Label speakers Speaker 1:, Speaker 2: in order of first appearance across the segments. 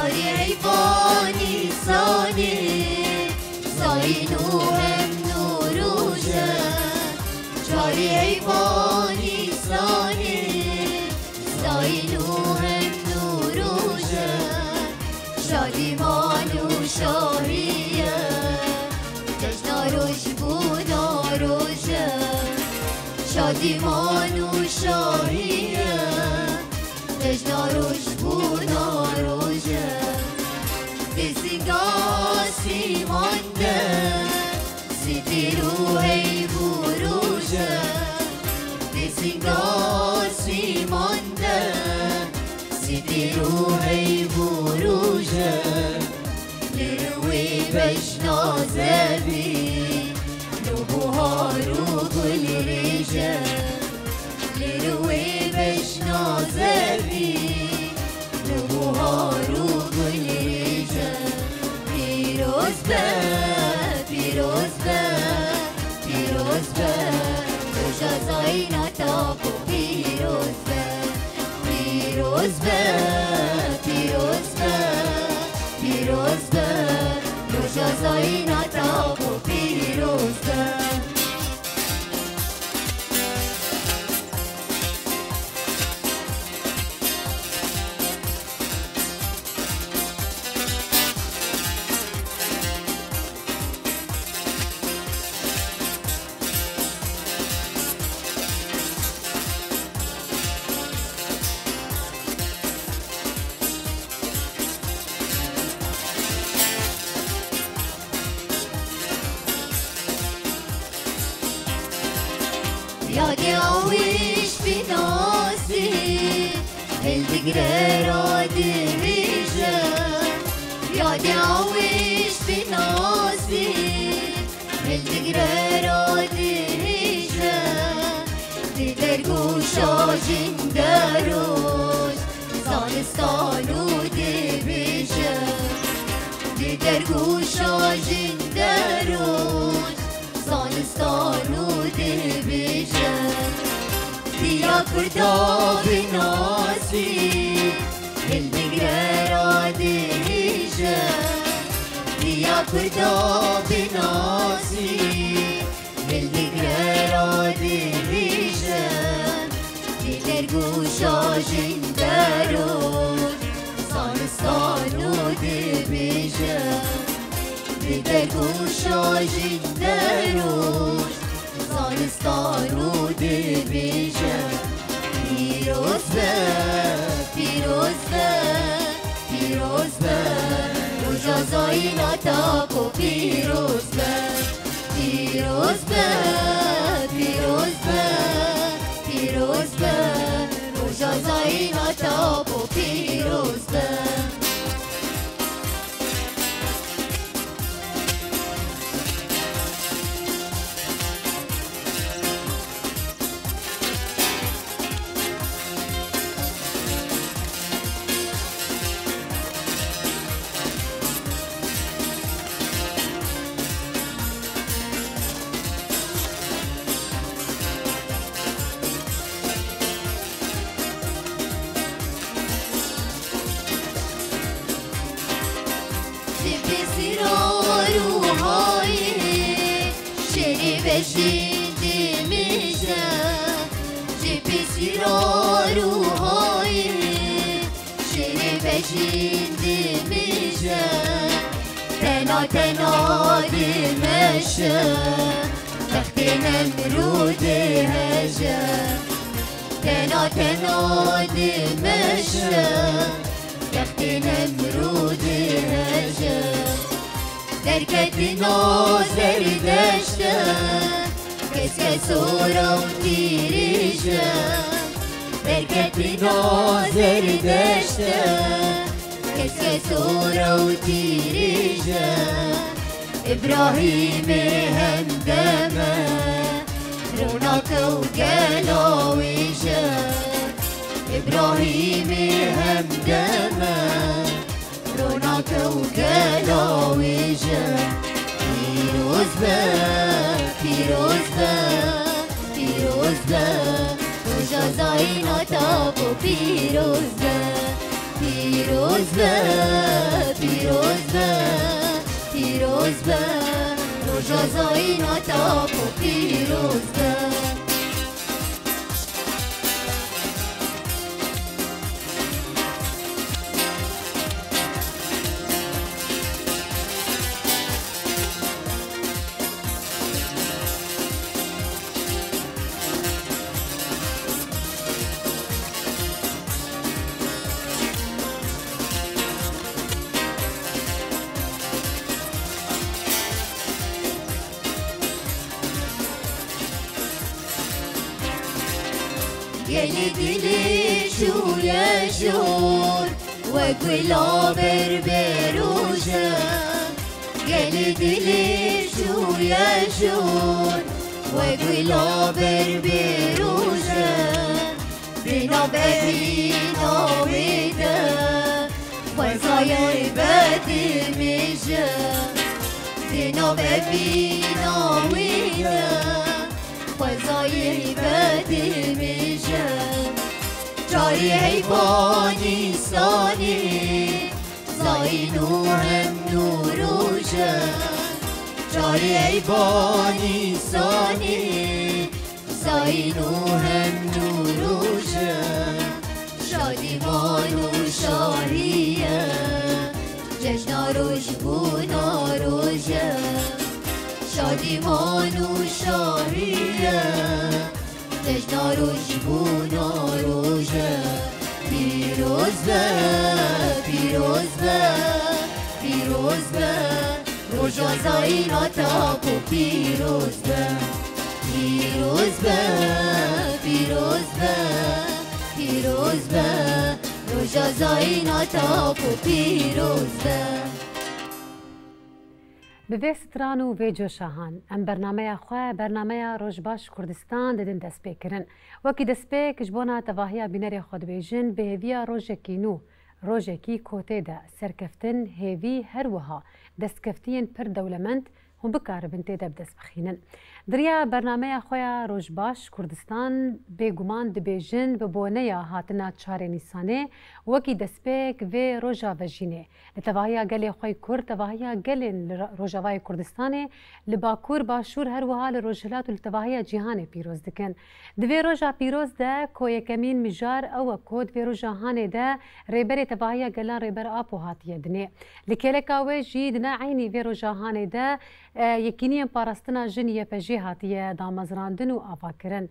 Speaker 1: جاری حیوانی سانه زاینو هم نوروزه جاری حیوانی سانه زاینو هم نوروزه شادیمان و شاهیه جشناروش بود آروزه شادیمان و شاهیه جشناروش بود آروزه دستگاسی مانده سیتی روحی بروزه دستگاسی مانده سیتی روحی بروزه لروی بشنازه بی نبوهار و گل ریجه لروی بشنازه بی نبوهار و گل ریجه پیروز به پیروز به پیروز به روژا زاینه تاپ و پیروز به پیروز به پیروز به پیروز به روژا زاینه تاپ و پیروز به یادی آویش بینازی هلدگره را دیویجه یادی آویش بینازی هلدگره را دیویجه دیدر گوشا جنده روز زانستانو دیویجه دیدر گوشا جنده روز زانستانو دیویجه دیا کردا بناسی هلدگره را دیویجه دیا کردا بناسی هلدگره را دیویجه دیدر گوشا جنده روز زانستانو دیویجه دیدر گوشا جنده روز زانستانو دیویجه پیروز به پیروز به پیروز به روژا زاینه تاپ و پیروز به پیروز به پیروز به پیروز به روژا زاینه تاپ و پیروز به بجیدی میشه جیبی سیرا روحایی شیری بجیدی میشه تنا تنا دیمشه وقتی نمرودی هجه تنا تنا دیمشه وقتی نمرودی هجه درکتی نازر دشته کس سورا و تیریشه درکتی نازر دشته کس سورا و تیریشه ابراهیم همدمه رونق و گلاویشه ابراهیم همدمه رونق و گلاویشه پیروز به پیروز به پیروز به روژا زاینه تاپ و پیروز به پیروز به پیروز به پیروز به روژا زاینا تاپ و پیروز به گلی دلی شوی شور و گلا بربروشه گلی دلی شوی شور و گلا بربروشه بینا بینا ویده و زایای بدی میشه بینا بینا ویده وزایی بدی میشه جاری حیوانی سانی زایی نوهم نوروشه جاری حیوانی سانی زایی نوهم نوروشه شادی مانو شاهیه جشن روش بونا روشه شادی مانو شاهیه جشن روش بونا روشه پیروز به پیروز به پیروز به روژا زاینا تاپ و پیروز به پیروز به پیروز به پیروز به روژا زاینا تاپ و پیروز به
Speaker 2: به وی ستران و وی جوشاهان ام برنامه خواه برنامه روژباش کردستان ددن دست پیکرن وکی دست پیک جبونا تواهی بینری خود بیجن به هیویا روژکی نو روژکی کوته ده سرکفتن هیوی هر وها دست کفتین پر دولمند هم بکار بنته ده بدست بخینن دریا برنامه خواه روژباش کردستان بگومان ده بیجن ببونه یا هاتنا 4 نیسانه وکی دست پیک وی روژا وجینه لتواهی گل خواه کرد تواهی گل روژاوای کردستانه لباکور باشور هر وها لروژلات و لتواهی جیهان پیروز دکن دوی روژا پیروز ده که یکمین مجار او کود وی روژا هانه ده ریبر تواهی گلان ریبر آپو هاتیه دنه لکلکاوه جی دنا عینی وی روژا هانه ده یکینی پاراستنا جن یپجی هاتیه دامزراندن و آفا کرن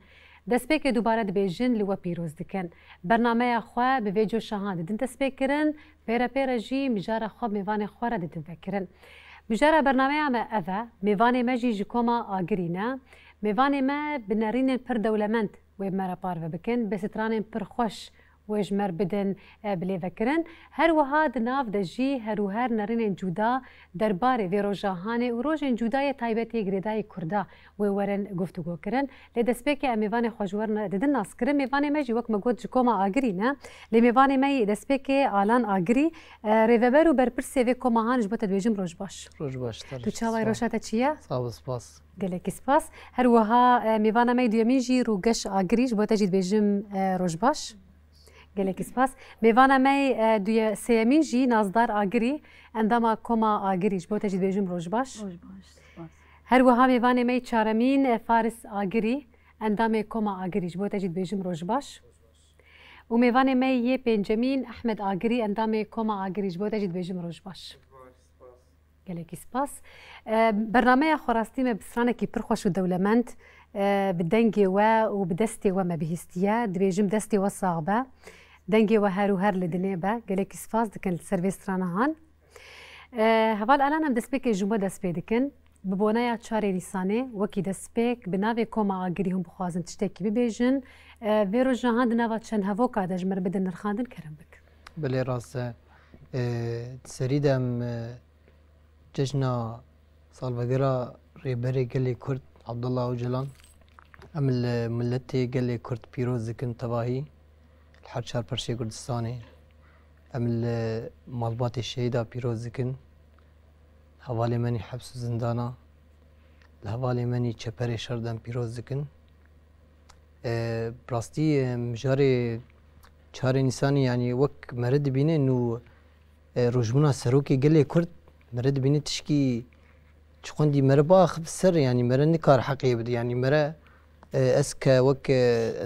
Speaker 2: دەستپێکی دووبارە دەبێژن لوە پیرۆز دکەن بەرنامەیە خوا بەوێ جۆشەهان ددن دەستپێکردن پێرە پێرەژی میژارە خۆ میوانێ خۆرە ددن vekردن میژارە بەرنامەیە me ev e mêvanê me jî ji koma agirî ne mêvanê me bi nerînên pir dewlemend wê me re parve bikin bi stranên pir xweş wê ji me bidin bilêvekirin her wiha di nav de jî herûher nerînên cuda derbarê vê rojahanê û rojên cudayê taybetê girêdayê Kurda wê werin guftûgo kirin lê destpêkê em mêvanê xwe ji we didin nas kirin mêvanê me jî wek me got ji koma agirî ne lê mêvanê me yê destpêkê alan agirî rêveber û berpirsê vê komahan ji bo te dibêjim roj baş
Speaker 3: roj baş
Speaker 2: tu çawa roja te çi ye
Speaker 3: spas
Speaker 2: gelekî spas her wiha mêvana me duyemîn jî rûgeş agirî ji bo te jî dibêjim roj baş gelekî spas mêvana me sêyemîn jî nazdar agirî endama koma agirî ji bo te jî dibêjim roj baş her wiha mêvanê me çaremîn Faris agirî endamê koma agirî ji bo te jî dibêjim roj baş û mêvanê me yê pêncemîn Ehmed agirî endamê koma agirî ji bo te jî dibêjim roj baş gelekî spas bernameya xwarastî me bi stranekî pir xweş û dewlemend bi dengê we û bi destê we me bihîstiye dibêjim destê we sax be dengê we her û her li dinê be gelekî spas dikin li ser vê stranahan heval elan em destpêkê ji we dest pê dikin bi boneya 4 Nîsanê wekî destpêk bi navê koma agirî hûn bixwazin tiştekî bibêjin vê rojahan di nava çend hevoka de ji me re bidin nirxandin kerim bik
Speaker 3: bilê rast e serî de em cejna salvegera rêberê gelê Kurd Abdullah Öcalan em li milletê gelê Kurd pîroz dikin tevahî li her çarperşê Kurdistanê em li malbatê şehîda pîroz dikin hevalê menî hebs û zindana li hevalê menî çeperê şer de em pîroz dikin rastî mijarê 4 نیسانی یعنی وک مرد بینه نو روجبونا سروکی گلی کرد مرد بینه تشکی چون دی مره با خب سر یعنی مره نکار حقی بده یعنی مره اسک وک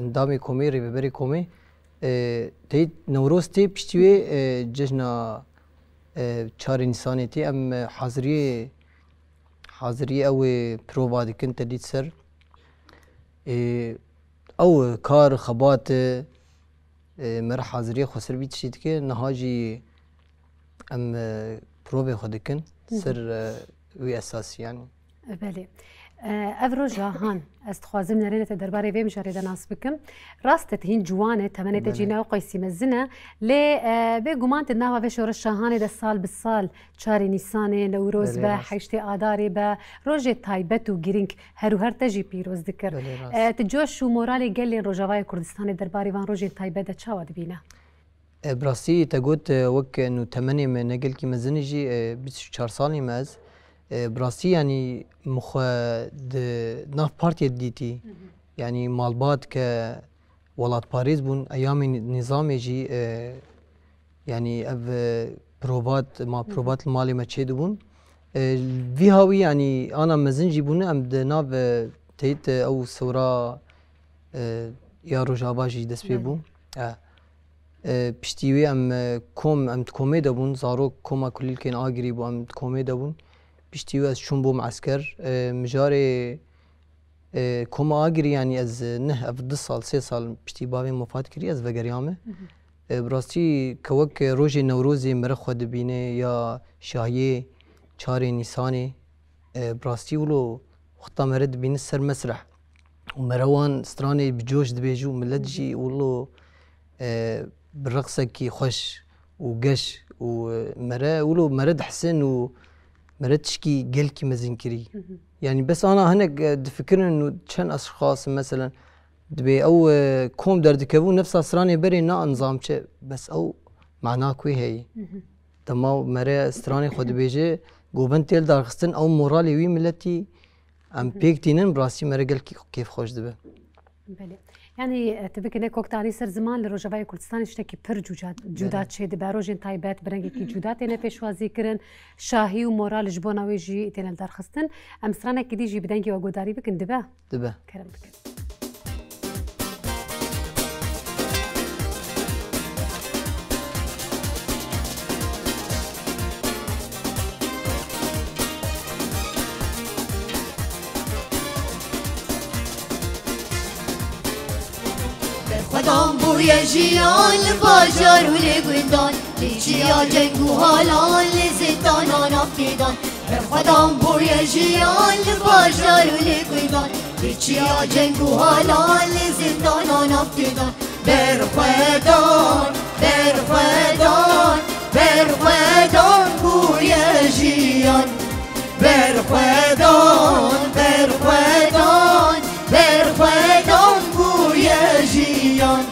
Speaker 3: اندامی کومی ری ببری کومی تیت نوروز تی پشتوی جشنا 4 نیسانی تی ام حاضری او پرووا دیکن تدید سر او کار خبات مره حاضری خسر بیت شید که نهاجی ام پرووا خودکن سر وی اساسی یعنی
Speaker 2: بله اف روجا هان از خوازم نرینت درباره ویم جاری دناس بکم راستت هین جوانه تمنیت جینا و قیسی مزنه لی به گمان تنها و شور شاهانه ده سال بالسال 4 نیسان نوروز به 8 آذار به روز تایبت و گرینگ هر و هر تجی پیروز ذکر تجوش و مورالی گلی روجاوای کردستان درباره وان روز تایبت چاود بینه
Speaker 3: براستی تقول وك انه 8 من نقل كي مزنجي 24 سالي ماز براستی یعنی مخ ناف پارتی دیتی یعنی مالبات که ولات پاریس بون ایام نظامی جی یعنی اف پروبات المالی ما چه بون وی هاوی یعنی آنا مزنجی بونه ام ده ناف تیت او سورا یا روجابا جی دست پی بون پشتیوی ام تکومه دبون زارو کوما کلیل کن آگری بو ام تکومه دبون پشتیو از چون بوم عسکر مجاری کوما آگری یعنی از نه اف 2 سال 3 سال پشتی باوی مفاد کری از وگریامه براستی کوک روز نوروزی مره خود بینه یا شاهی 4 نیسانی براستی ولو وقتا مرد بینه سر مسرح و مروان سترانی بجوش دبیجو ملت جی ولو بالرقصة كي خوش وقش ومرا ولو مرد حسن و مرد تشكي قل كي مزنكري يعني بس انا هناك دفكر انه كان اشخاص مثلا دبي او كوم دردكبو نفس اسراني بري نا نظام شيء بس او معناه كوي هي تمام مرا استراني خود بيجي قوبن تيل دارخستن او مورالي وي ملتي ام بيكتينن براسي مرا قل كيف خوش دبي
Speaker 2: بله يعني تبكي نكوك تاني سر زمان لروجاوای کردستان اشتكي پر جودات شد باروجين تایبت برنگی کی جودات نه پیشوازی کرن شاهی و مورال جبوناوی جی تنل درخستن ام سرانه کی دیجی بدنگی و گوداری بکن دبه کرم بکن
Speaker 1: خدام بوی جیان لباجار و لگوندان لیچیا جنگ و حالان لزدانان افتیدان خدام بوی جیان لباجار و لگوندان لیچیا جنگ و حالان لزدانان افتیدان برخدان برخدان برخدان بوی جیان برخدان برخدان برخدان بوی جیان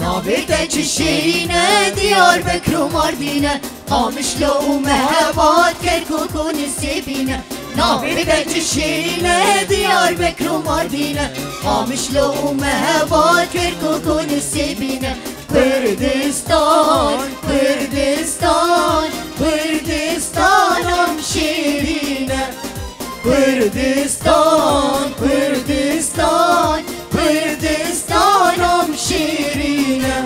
Speaker 1: نابیده چه شیرینه دیار بکر و ماردینه قامش لو مهبات کرد کن سیبینه نابیده چه شیرینه دیار بکر و ماردینه قامش لو مهبات کرد کن سیبینه کردستان کردستان کردستانم شیرینه کردستان کردستان کردستانم شیرینه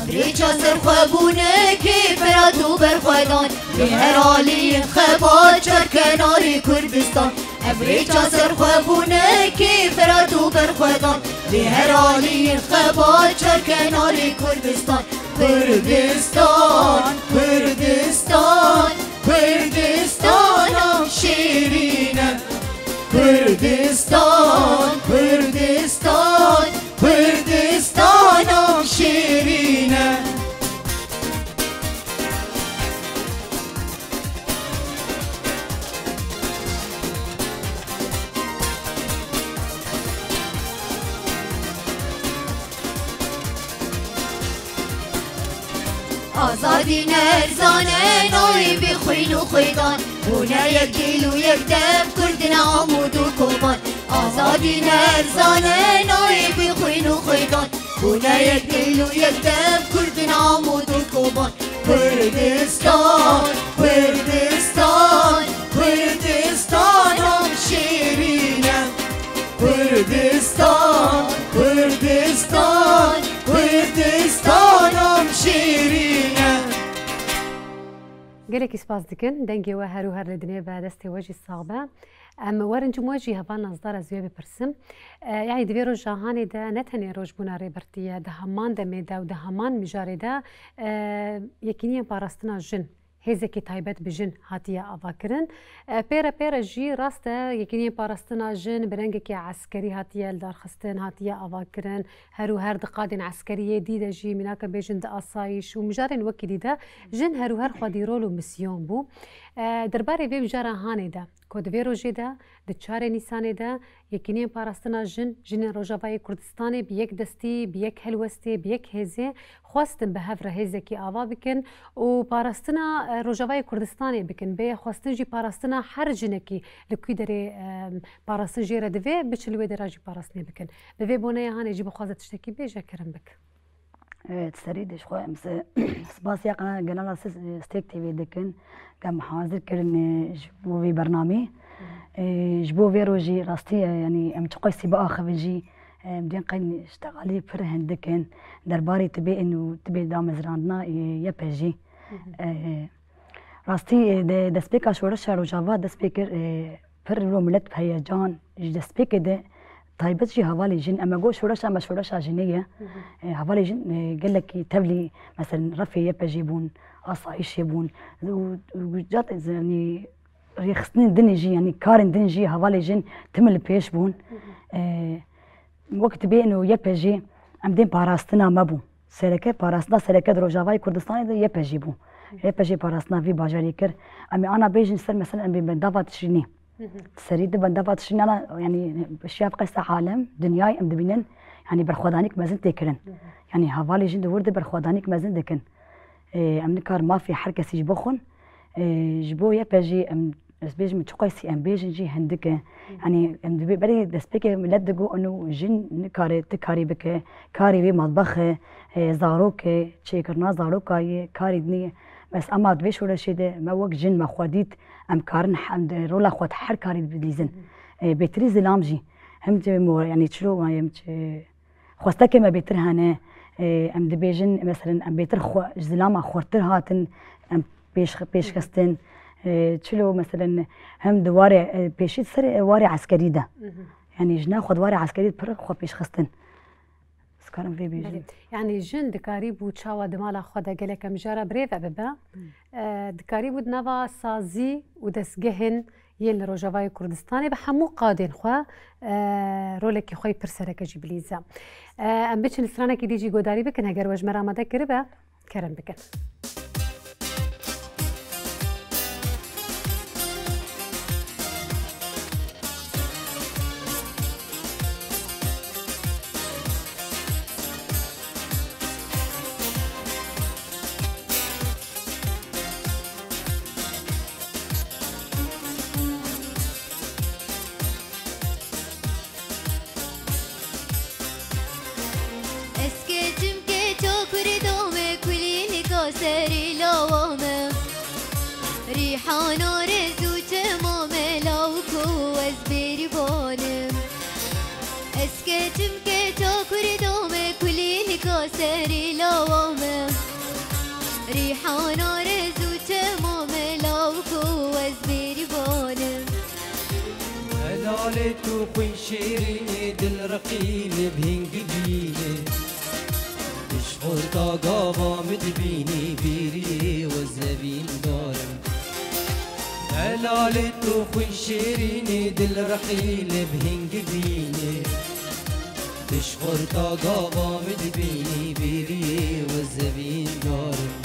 Speaker 1: ریچا سرخوابونه که براتو برخوادان لهرالی خبات چار کناری کردستان ابریچا سرخوابونه که براتو برخوادان لهرالی خبات چار کناری کردستان کردستان کردستان کردستانم شیرینه کردستان کردستان کردستانم آزادی نرزانه نوی بی خوین و خویدان بونه یک دل و یک دم کردن عمود و کوبان آزادی نرزانه نوی بی خوین و خویدان بونه یک دل و یک دم کردن عمود و کوبان کردستان کردستان کردستانم شیرینم کردستان کردستان کردستانم شیرینم
Speaker 2: گلکی سپاس دکن دنگی و هر و هر لدنیا به دستی وجه صعبه ورنج موجی هفان نظر از یه بپرسم یعنی دوی روز جهانی ده نتنی روز بنا ریبرتیه ده همان ده میده و ده همان میجاره ده یکینی پاراستنا جن هزه کی تایبت بجن هاتیه آوا کرن پیره جی راسته یکینی پاراستنا جن برنگ کی عسکری هاتیه دارخستن هاتیه آوا کرن هرو هر دقادن عسکریه دیده جی مناک بجن ده آسایش و مجارن وکی دیده جن هرو هر خودی رول و مسیون بو درباره وی مجاره هانه ده کد وی روزی ده ده 4 نیسان ده یکینی پاراستنا جن روجاوای کردستان بیک دستی بیک هلوستی بیک هزه خواستن به هفره هزه کی آوا بکن و پاراستنا روجاوای کردستان بکن به خواستن جی پاراستنا هر جنکی لکی داره پاراستن جیره دوی بچلوی دراجی پاراستنی بکن دوی بونه هانه جی بخوازت تشتکی بیجا کرم بک
Speaker 4: تسريدش خويا مس سباس يقنا قناه ستيك تي في دكن كان حاضر كرن جبو في برنامج جبو في روجي راستي يعني ام تقيسي بقى خفجي بدين قين اشتغالي فرهن دكن درباري تبي انه تبي دام زراندنا يبجي راستي دسبيكا شورشا روجافا دسبيكر فر روملت هيجان دسبيك ده طيبت جي هوالي جن اما جو شورشا ما شورشا جنيه هوالي جن قال لك تبلي مثلا رفي يبجيبون اصايش يبون وجات يعني ريخسنين دنجي يعني كارن دنجي هوالي جن تمل بيش بون وقت بي انه يبجي عمدين باراستنا مابو سركه باراستنا سركه روجافاي كردستان ده يبجيبو يبجي باراستنا في باجاري كر امي انا بيجن سر مثلا امي بندافات شني سريد بندافات شني انا يعني اشياء قصه عالم دنياي ام دبينن يعني برخوادانيك مازن تكرن يعني هوالي جن ورد برخوادانيك مازن دكن ام نكار ما في حركه سيج بخون جبو يبجي ام بيج متقيسي ام بيج جي هندك يعني ام بري دسبيك ملدقو انه جن نكاري تكاري بك كاري بي مطبخ زاروك تشيكرنا زاروكا كاري دني بس اما دبيش ولا شي ده ما وق جن ما خوديت ام كارن حمد رولا خود حر كاري بديزن بتريز لامجي هم يعني تشلو يعني خوستك ما بيتر هنا ام دبيجن مثلا ام بيتر خو زلامه خورتر هاتن ام بيش خستن تشلو مثلا هم دواري بيشيت سر واري عسكري ده يعني جنا خد واري عسكري بر خو بيش خستن سكارم في بيجن
Speaker 2: يعني جن دكاري بو تشاوا دمالا خدا قالك مجاره بريف ابا دكاري بود نوا سازي ودسجهن يل روجاوای کردستان به همو قادن خو رولکی خوی پرسرک جبلیزا ام بچن سرانه کی دیجی گوداری بکن اگر وج مرامده کربه کرم بکن
Speaker 1: سری لوامه ریحان آرزو تمامه لاوکو از بری بانم اسکتم که تا کردامه کلی نکا سری لوامه ریحان آرزو تمامه لاوکو از بری بانم
Speaker 5: هلال تو خوی شیرینه دل رقیل بهنگ بینه خورتا گاوا مدبینی بیری و زبین دارم هلال تو خوی شیرینی دل رقیل بهنگ بینی دش خورتا گاوا مدبینی بیری و زبین دارم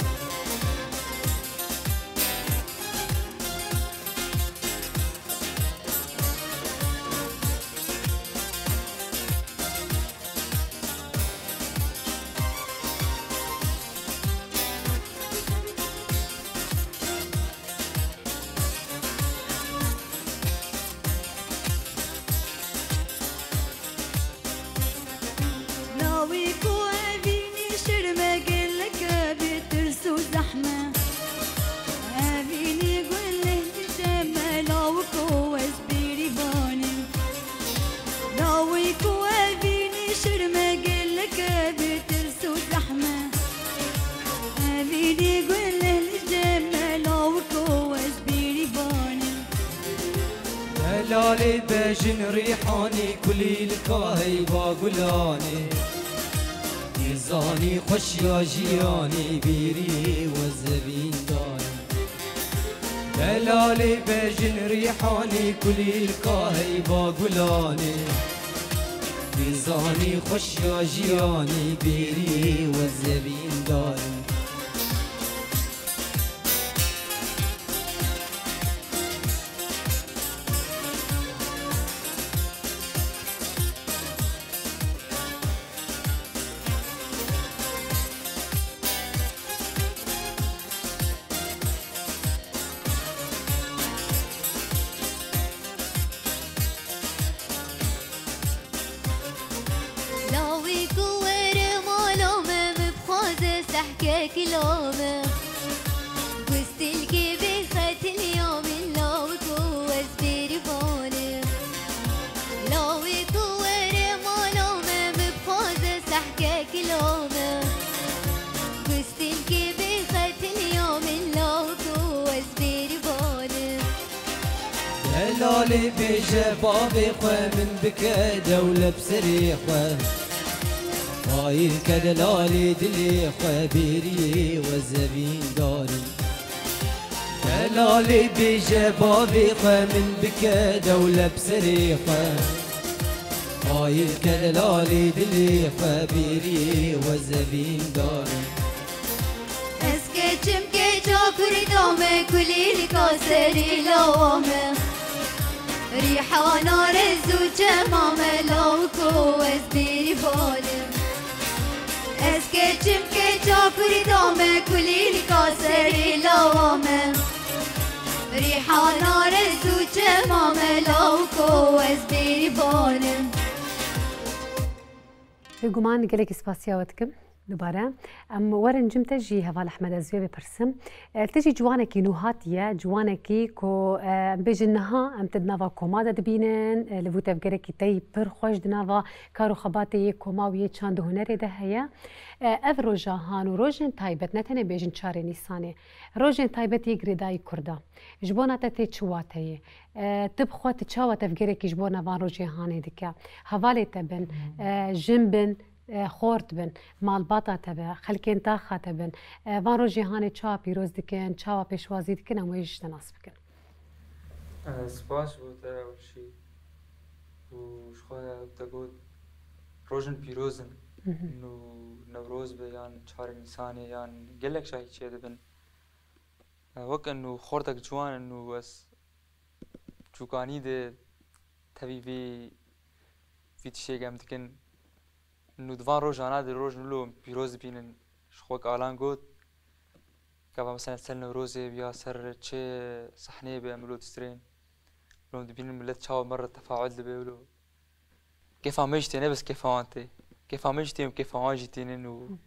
Speaker 5: هلال بجن ريحاني كلي الكاهي باقولاني يزاني خوش يا جياني بيري والزبين داني هلال بجن ريحاني كلي الكاهي باقولاني يزاني خوش يا جياني بيري والزبين داني
Speaker 1: لاوي كوير مالومه بخوزه سحكه كلامه وستلقي بخت اليوم لاوي كوز بريبانه لاوي كوير مالومه بخوزه سحكه كلامه وستلقي بخت اليوم لاوي كوز بريبانه
Speaker 5: هلال بيجا بابي خواه من بكا دولة بسري خواه هاي كدلالي دلي خواه بيري والزبين داري هلال بيجا بابي خواه من بكا دولة بسري خواه هاي كدلالي دلي خواه بيري والزبين داري
Speaker 1: اسكتشم كجاكر دومه كلي الكاسري لوامه ريحة نار الزوجة لوكو اسبيري بالم اسكتشم كجاكر دومه كلي الكاسري لوامه ريحة نار الزوجة لوكو اسبيري بالم
Speaker 2: بگومان گلک سپاسیاوتکم دوباره ام ورن جم تجي هفال احمد ازوي بپرسم تجي جوانكي نوهاتيه جوانكي كو بجنها ام تدنافا كومادا دبينن لفو تفكركي تي پر خوش دنافا كارو خباتي كوماويه چاند هنري ده هيا اف روجا هانو روجن تايبت نتنه بيجن چاري نيسانه روجن تايبت يگريداي كردا جبونا تتي چواتيه تبخو تچاوا تفكركي جبونا وان روجي هاني دكا حوالي تبن جنبن خورت بن مال باتا تبع خلكين تاخا تبن وان روجي هاني چاوا پیروز دکن چاوا پیشوازی دکن هم ویش تناس بکن
Speaker 6: سپاس بود اول شي وشخويا تقول روجن بيروزن انه نوروز بيان شهر نيساني يعني قال لك شاي شي دبن وك انه خورتك جوان انه بس جوكاني ده تبي في تشي قام تكن انه دوان روج انا دي روج نلو بيروز بينن شخوك الان قوت كابا مثلا سل نوروزي بيا سر تشي صحنيه بيعملوا تسترين لو دبين ملت شاو مره تفاعل دي بيقولوا كيف عمجتي بس كيف انت كيف عمجتي وكيف واجتي انه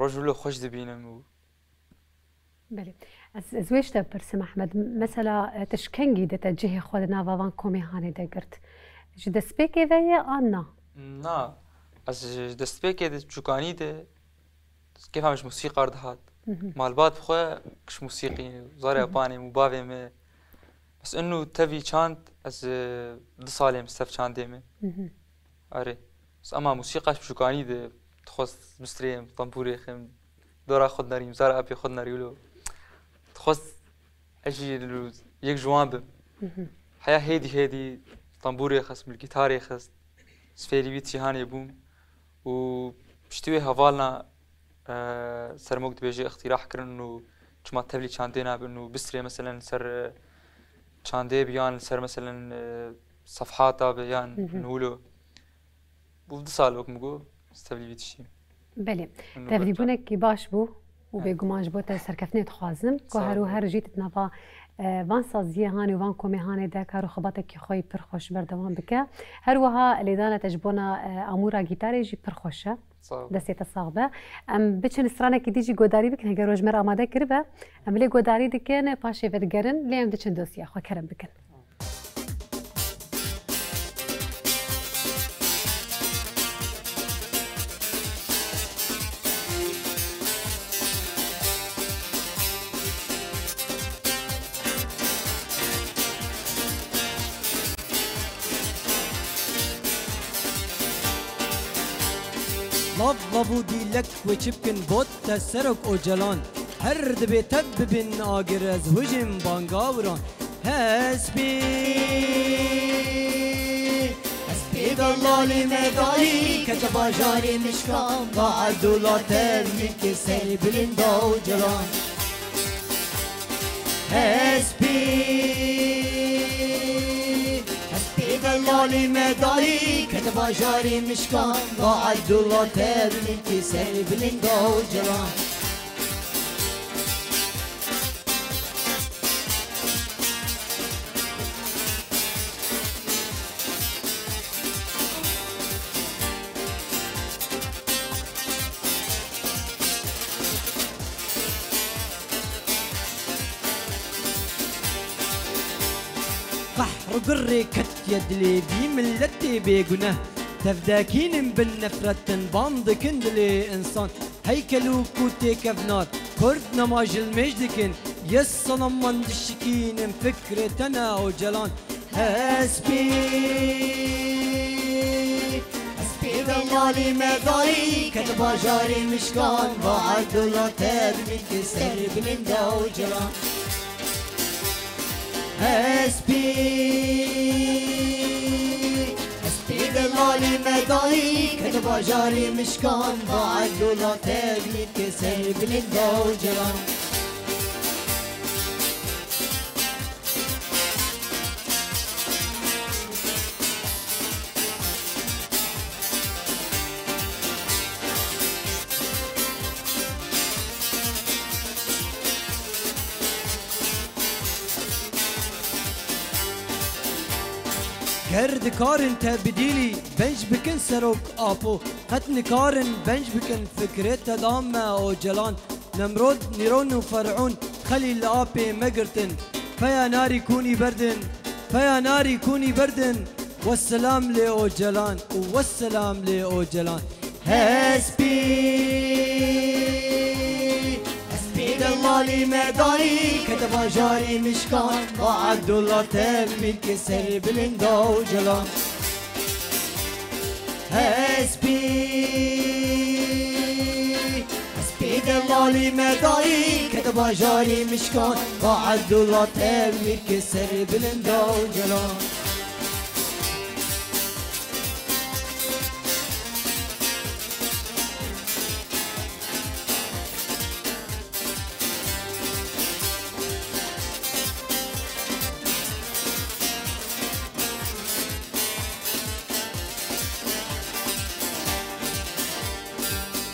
Speaker 6: روج نلو خوش دبينن
Speaker 2: بله زويش ده برسم احمد مثلا تشكنجي ده تجيه خودنا وان كومي هاني ده قرت جد سبيكي ويا انا
Speaker 6: نا از دستبيكي ده جوكاني ده كيف مش موسيقار ده هاد مع البعض بخويا مش موسيقي زاري اباني مبافي ما بس انه تبي كانت از دو سالي مستف كان ديمه اري بس اما موسيقى جوكاني ده تخص مستريم طنبوري خم دورا خد ناريم زار ابي خد ناريولو تخص اجي يك جوانب حياة هيدي طنبوري خص من الجيتار خص سفيري بيتي هاني بوم وبشتوي هفالنا سرموقت بيجي اختراح كرن انه جمع تبلي شاندينا بانه بسري مثلا سر شاندي بيان سر مثلا صفحاتا بيان نقولو بوفد سالوك مقو استبلي بيتشي
Speaker 2: بله تبلي بونك باش بو وبيقوماش بوتا سركفني تخازم كو هرو هر جيت نفا وان سازیه هانی وان کومی هانی ده کارو خباته کی خوی پر خوش بردوام بکه هر وها لیدانه تجبونا امورا گیتاری جی پر خوشه دستی تصاغبه ام بچن استرانه کی دیجی گوداری بکن هگر روزمر آماده کربه ام لی گوداری دکن پاشه ودگرن لیم دچن دوسیه خو کرم بکن
Speaker 5: لاف لافو دیلک و چپکن بود تسرک او جلان هر دبی تب ببین آگر از وجم بانگاوران هسپی
Speaker 1: دلالی مداری که بازاری مشکان با عدولات میکی سری بلندا و جلان هسپی دلالی مداری که بازاری مشکان با عدولات میکی سری بلندا و جلان
Speaker 5: قحر قري كت يدلي بي ملتي بيقنه تفداكين بالنفرة باند كندلي انسان هيكلو كوتي كفنار كرد نماج المجدكن يصنم من دشكين فكرتنا وجلان هسبي
Speaker 1: دلالی مداری که بازاری مشکان با عدولات میکی سری بلندا و جلان هسپی دلالی مداری که بازاری مشکان با عدولات میکی سری بلندا و جلان
Speaker 5: كرد كارن تبديلي بنج بكن سروك آبو قتن كارن بنج بكن فكرت دام او جلان نمرود نيرون وفرعون خلي الآبي مقرتن فيا ناري كوني بردن فيا ناري كوني بردن والسلام لأو جلان والسلام لأو جلان
Speaker 1: دلالی مداری که بازاری مشکان با عدولات میکی سری بلندا و جلان هسپی دلالی مداری که بازاری مشکان با عدولات میکی سری بلندا و جلان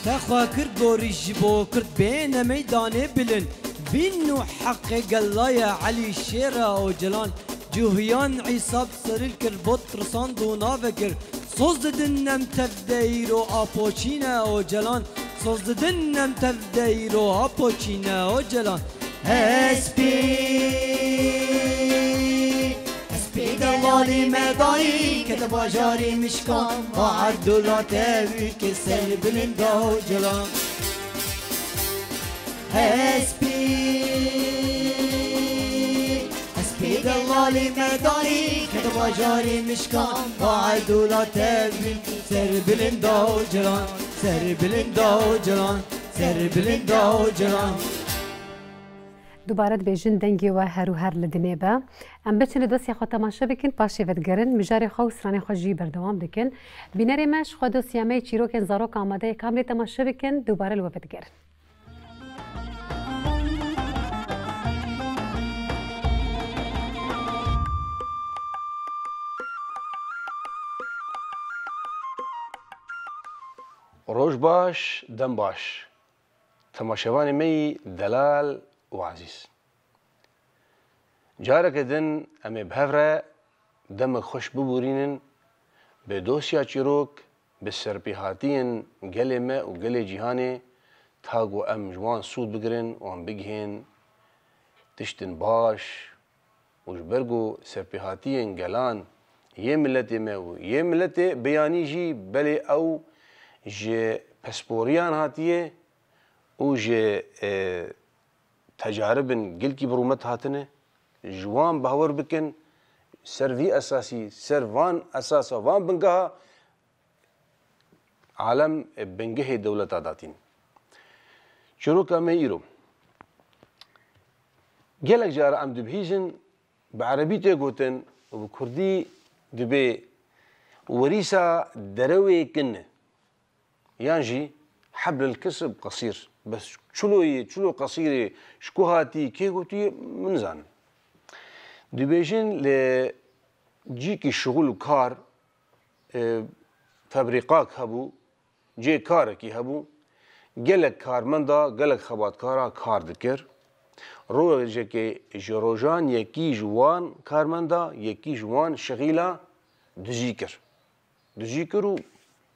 Speaker 5: تخوا کرد گوریش بو کرد بین میدان بلن بینو حق قلایا علی شیرا و جلان جوهیان عیساب سرل کرد بود رساند و نافکر سوز دنم تفدیر و آپوچینا و جلان سوز دنم تفدیر و آپوچینا و جلان
Speaker 1: دلالی مداری که بازاری مشکان با عدولات میکی سری بلندا و جلان هسپی دلالی مداری که بازاری مشکان با عدولات میکی سری بلندا و جلان سری بلندا و جلان سری بلندا و جلان
Speaker 2: دوباره بیژن دنگی و هرو هر لدنه با ام بچنه دستی خود تماشا بکن پاشه ودگرن مجاری خو سرانه خو جی بردوام دکن بینری مش خود سیامه چیروکن زاروک آماده کامل تماشا بکن دوباره لو ودگرن
Speaker 7: روش باش دم باش تماشاوان می دلال وعزيز جارك دن أمي بهفرة دم خوش ببورينن بدوسيا چيروك بالسربيهاتين قلمة وقلي جيهاني تاقو أم جوان سود بقرن وام بقهن تشتن باش وجبرقو سربيهاتين قلان يه ملتي ماو يه ملتي بياني جي بلي أو جي بسبوريان هاتيه وجي تجارب قلكي برومت هاتنه جوان بهور بكن سرفي اساسي سرفان اساسا وان بنقها عالم بنگه دولت داتین چروک اما ایرو گلک جار ام دبهیجن بعربی تگوتن و بکردی دبی وريسا دروي كنه يانجي حبل الكسب قصير بس شلو قصير شكو هاتي كي قلتي من زان دبيجن لجيكي شغل كار فابريقاك هبو جي كاركي هبو قالك كار من دا قالك خبات كارا كار دكر روجكي جروجان يكي جوان كارمندا يكي جوان شغيلة دجيكر دجيكرو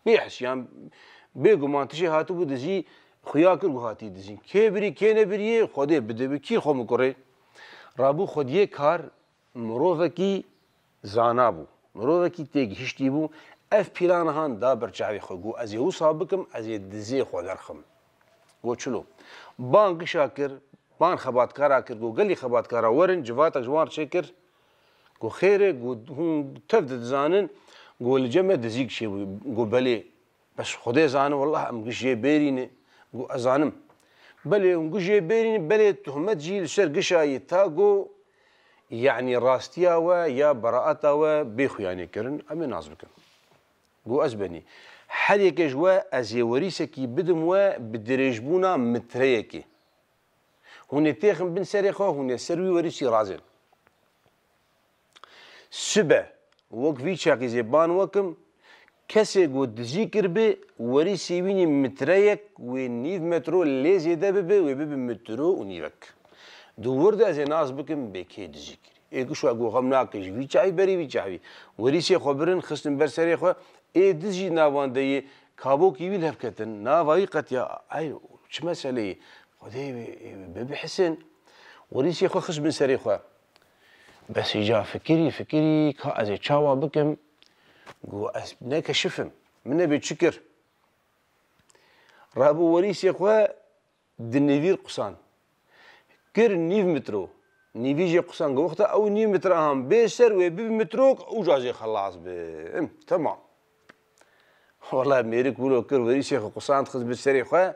Speaker 7: بيحس يعني بيجو مانتشي هاتو بدزي خياكر وهاتي دزي كبري كنبري خدي بدبي كي خو مكري رابو خديه كار مروفكي زانابو مروفكي تيج هشتيبو اف بلان هان دا برچاوي خو ازيو سابقم ازي دزي خو درخم وچلو بانك شاكر بان خبات كارا كر جو قال لي خبات كارا ورن جواتك جوار شكر جو خيره جو هم تفد زانن جو الجمع دزيك شي جو بلي بس خدي زان والله ام جي بيريني جو ازانم بلي ام جي بيريني بلي تهمت جي الشر قشاي تاغو يعني راستياوا يا براءتاوا بيخو يعني كرن امي نازبكن جو ازبني حاليك جوا ازي وريسكي بدموا بدريجبونا متريكي هوني تيخم بن سريخو هوني سروي وريسي رازن سبع وقفي شاقي زيبان وكم كسي قد دزيكر بي وريسي ويني متريك ونيف مترو اللي زيدا ببي وبيبي مترو ونيفك دور ده زي ناس بكم بكي دزيكر ايكو شو اقو غمناكش في شاي بري في شاي وريسي خبرن خصن بر سريخو اي دزي ناوان دي كابو كيويل هفكتن ناواي قد يا اي شو مسألة خدي ببي حسن وريسي خو خص بن سريخو بس جا فكري كا ازي تشاوا بكم جو اسبناك شفم من بيتشكر رابو وريسي خو دنيفير قصان كر نيف مترو نيفيجي قصان جو وقتها او نيف متر هم بيسر وبي متروك وجازي خلاص تمام والله ميرك ولو كر وريسي خو قصان خص بالسري خو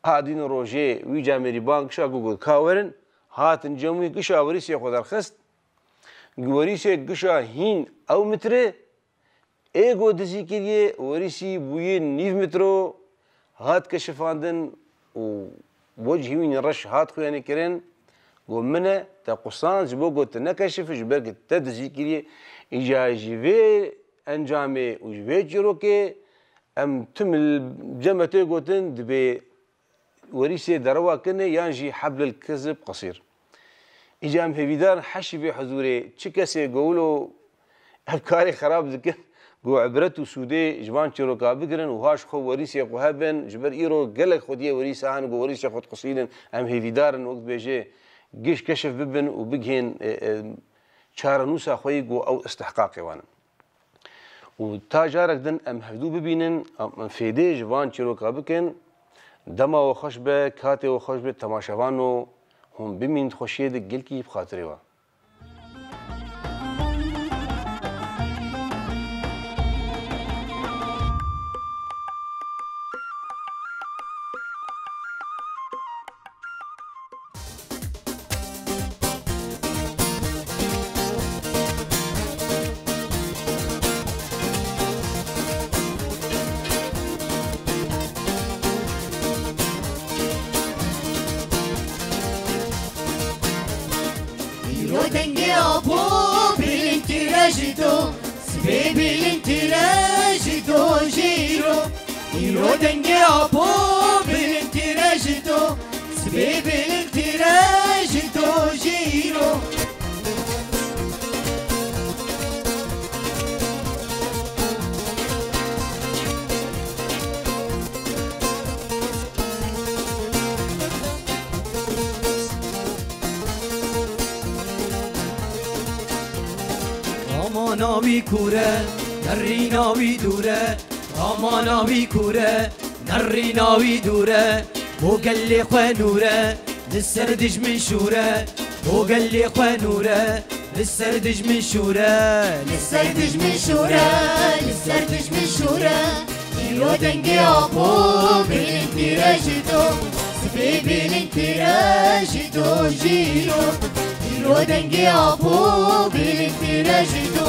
Speaker 7: هادين روجي ويجا ميري بانك شا جو كاورن هاتن جموي قشا وريسي خو درخست وريسي قشا هين او متر ايغو دزي كيريه وريسي بوين نيف مترو هات كشفاندن ووجهي وين رش هات خو يعني كرين قول منا تقصان جبو قلت نكشف جبرك تدزي كيريه اجا جيفي انجامي وجبي جروكي ام تمل جمتي قلتن دبي وريسي دروا كنه يانجي حبل الكذب قصير اجام هبيدار حشي في حضوري تشكسي قولوا افكاري خراب ذكر قو عبرته سودي جبان شروكا بقرن وهاش خو وريسي قهبن جبر ايرو قالك خديه وريسي عن قو وريسي خد قصيلا ام هبيدار وقت بيجي جيش كشف ببن وبقهن شارنوسا خويقو او استحقاقي وانا وتاجارك دن ام هفدو ببينن ام فيدي جبان شروكا بكن دما و خوش به کاته و خوش به تماشاوانو هم بمین خوشیه ده گل کی بخاطره وا
Speaker 1: دنگی آبو بیلنتی رجدو سبی بیلنتی رجدو جیرو ایرو دنگی آبو بیلنتی رجدو سبی بیلنتی رجدو جیرو
Speaker 5: ناوی کوره نری ناوی دوره اما ناوی کوره نری ناوی دوره بو گلی خواه نوره لسر دج من شوره بو گلی خواه نوره لسر دج من شوره
Speaker 1: لسر دج من شوره لسر دج من شوره إيرو دنگي أبو بالانتراجدو سبي بالانتراجدو جيرو إيرو دنگي أبو بالانتراجدو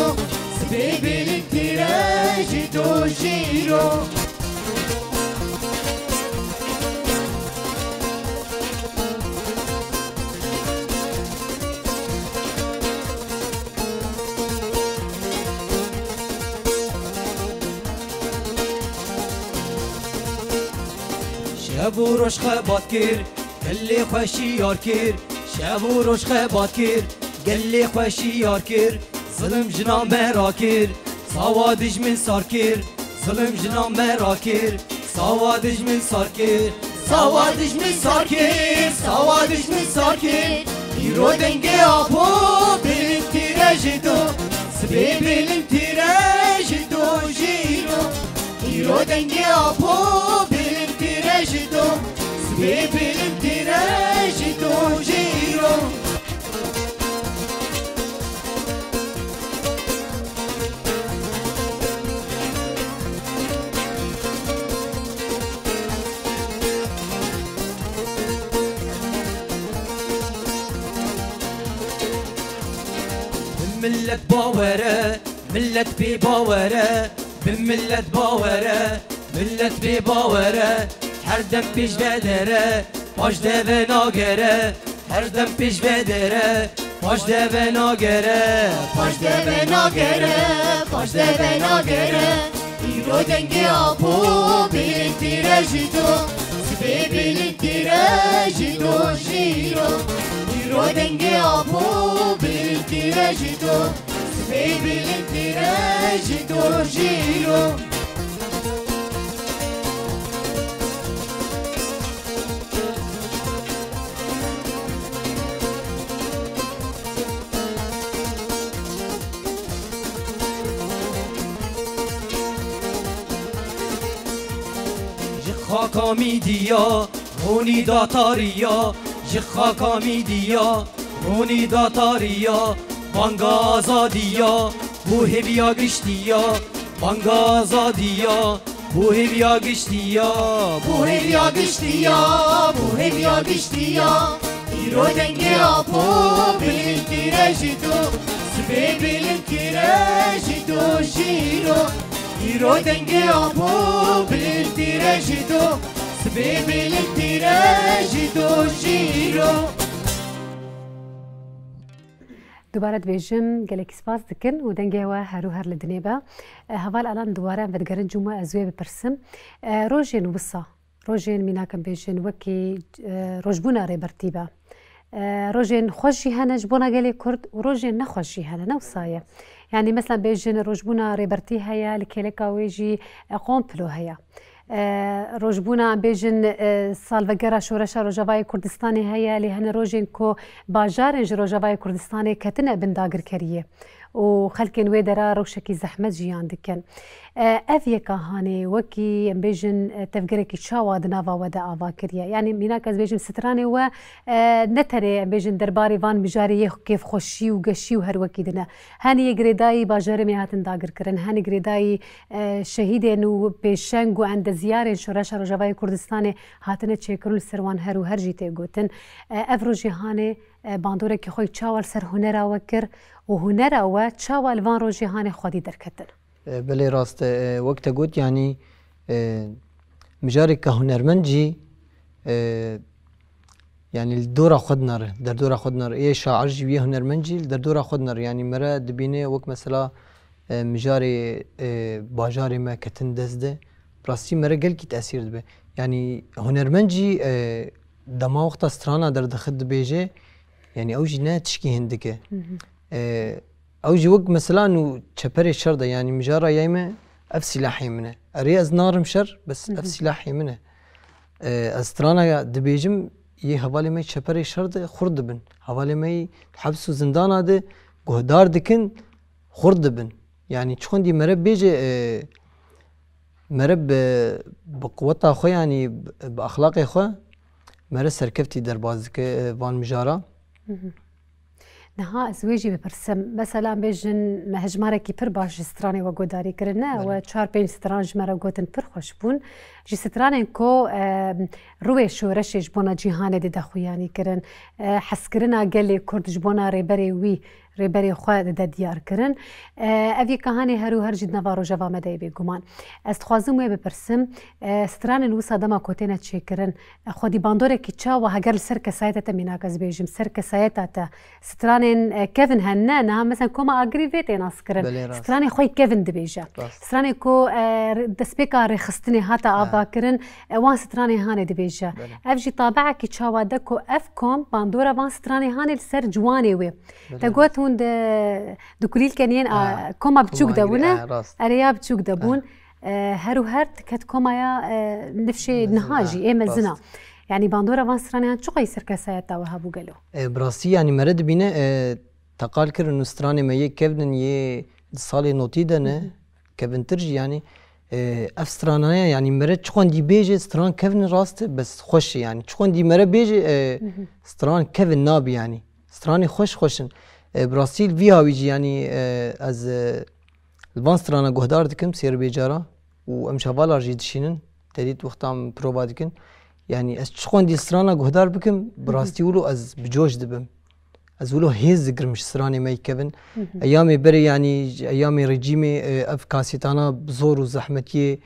Speaker 1: سبي بالانتراجدو جيرو
Speaker 5: شب و روش خبات کر گلی خوشی یار کر شب و روش خبات کر گلی خوشی یار کر ظلم جنا مرا کر سوادش من سار کر ظلم جنا مرا کر سوادش من سار کر سوادش من سار کر سوادش من سار کر ایرو دنگ آبو بلن تیرج دو سبی بلن تیرج دو جیرو ایرو دنگ آبو جدو سبي بالامتراج دو جيرو ملت باوره ملت بي باوره بملت باوره ملت بي باوره هر دم پیش بدره باش ده ناگره هر دم پیش بدره باش ده ناگره
Speaker 1: باش ده ناگره باش ده ناگره ایرو دنگی آبو بالانتراج دو سبی بالانتراج دو جیرو ایرو دنگی آبو بالانتراج دو سبی بالانتراج دو جیرو
Speaker 5: خاکا میدیا رونی داتاریا جی خاکا میدیا رونی داتاریا بانگا آزادیا بو هبیا گشتیا بانگا آزادیا بو هبیا گشتیا
Speaker 1: بو هبیا گشتیا بو هبیا گشتیا ایرو دنگی آبو بالانتراج دو سبی بالانتراج دو جیرو ایرو دنگی آبو بالانتراج دو سبی بالانتراج دو جیرو
Speaker 2: دوباره دبیجم گلک سپاس دکن و دنگی و هرو هر لدنیبا هوال الان دوباره ودگرن جمعه ازوی بپرسم روژین وبصا روژین میناکم بیجن وکی روژبونا ریبرتیبا روژین خوشی هنج بونا گلی کرد و روژین نخوشی هنه نوصایه يعني مثلا بيجن روجبونا ريبرتي هيا لكيلكا ويجي قومبلو هيا روجبونا بيجن سالفجرا شورشا روجافاي كردستاني هيا لهن روجين كو باجارنج روجافاي كردستاني كتنا بنداغر كريه وخلكن ويدرا روشكي زحمة جيان دكن أفيا كهاني وكي بيجن تفكرك شاوا دنافا ودا آفا كريا يعني ميناك از بيجن ستراني و نتري بيجن درباري فان مجاري كيف خوشي وقشي وهر وكي دنا هاني جريداي باجار ميهاتن داغر كرن هاني جريداي شهيدين وبيشنغو عند زيارة شورشا روجافاي كردستاني هاتن تشيكرون سروان هر وهر جيتي قوتن أفروجي هاني باندورك خوي تشاول سر هنرا وكر وهنرا و تشاول فان روجي هاني خودي دركتن
Speaker 3: بله راست وقت قلت يعني مجاري كهنرمنجي يعني الدورة خدنر در دورة خدنر ايه شاعر جويه هنرمنجي در دورة خدنر يعني مرا دبينه وقت مثلا مجاري باجاري ما كتن دزده براستي مرا قل كي تأثير دبه يعني هنرمنجي دما وقت استرانا در دخد بيجي يعني اوجي نا تشكي هندكه اوجي وقت مثلا انه تشبري الشر يعني مجارة يايمه اف سلاحي منه اري از نارم شر بس اف سلاحي منه استرانا دبيجم يه حوالي ما تشبري الشر خرد بن حوالي ما حبس وزندان هذا قهدار دكن خرد بن يعني تشخون دي مرب بيجي مرب بقوتها خو يعني باخلاقي خو مرب سركفتي دربازك فان مجارة
Speaker 2: نها زویجی بپرسم مثلا بیشن مهجماره کی پر باش سترانی و گوداری کرنه و 4-5 ستران جمره گوتن پر خوش بون جی سترانین کو روی شورشش بونا جیهان دی دخویانی کرن حس کرنا گلی کرد بونا ریبری وی ریبری خود د دیار کرن اوی کهانی هرو هر جد نوارو جوا مدای بگومان است خوازم وی بپرسم سترانین وسا دما کوتینه چی کرن خودی باندوره کی چا و هگر سر کسایت تا میناکز بیجم سر کسایت تا سترانین کیفن هنه نه مثلا کوما اگریویت ناس کرن سترانی خوی کیفن دبیجه سترانی کو دسپیکا رخصتنی هاتا آبا کرن وان سترانی هانه دبیجه افجی طابعه کی چا واده کو اف کوم باندوره وان سترانی هانه سر جوانی وی تقوت هون دكوليل كانين كوما بتشوك دابونا اريا بتشوك دابون هرو هرت كت كوما يا نفشي نهاجي ايه مزنا يعني باندورا فانستراني هان شو قيسر كاسايتا وهابو قالو
Speaker 3: براسي يعني مرد بينا تقال كر انه ستراني ما يكفن ي صالي نوتي دنا كفن ترجي يعني افسترانايا يعني مرد شكون دي بيجي ستران كفن راست بس خوش يعني شكون دي مرد بيجي ستران كفن ناب يعني ستراني خوشن براسيل فيها ويجي يعني از الفانسترانا جهدار دكم سير بيجارا وامشى فالار جي دشينن تريد وقتام بروفا دكن يعني از شخون دي سترانا جهدار بكم براستي ولو از بجوش دبم از ولو هيز قرمش ستراني ما يكفن ايامي بري يعني ايامي رجيمي اف كاسيتانا بزور وزحمتي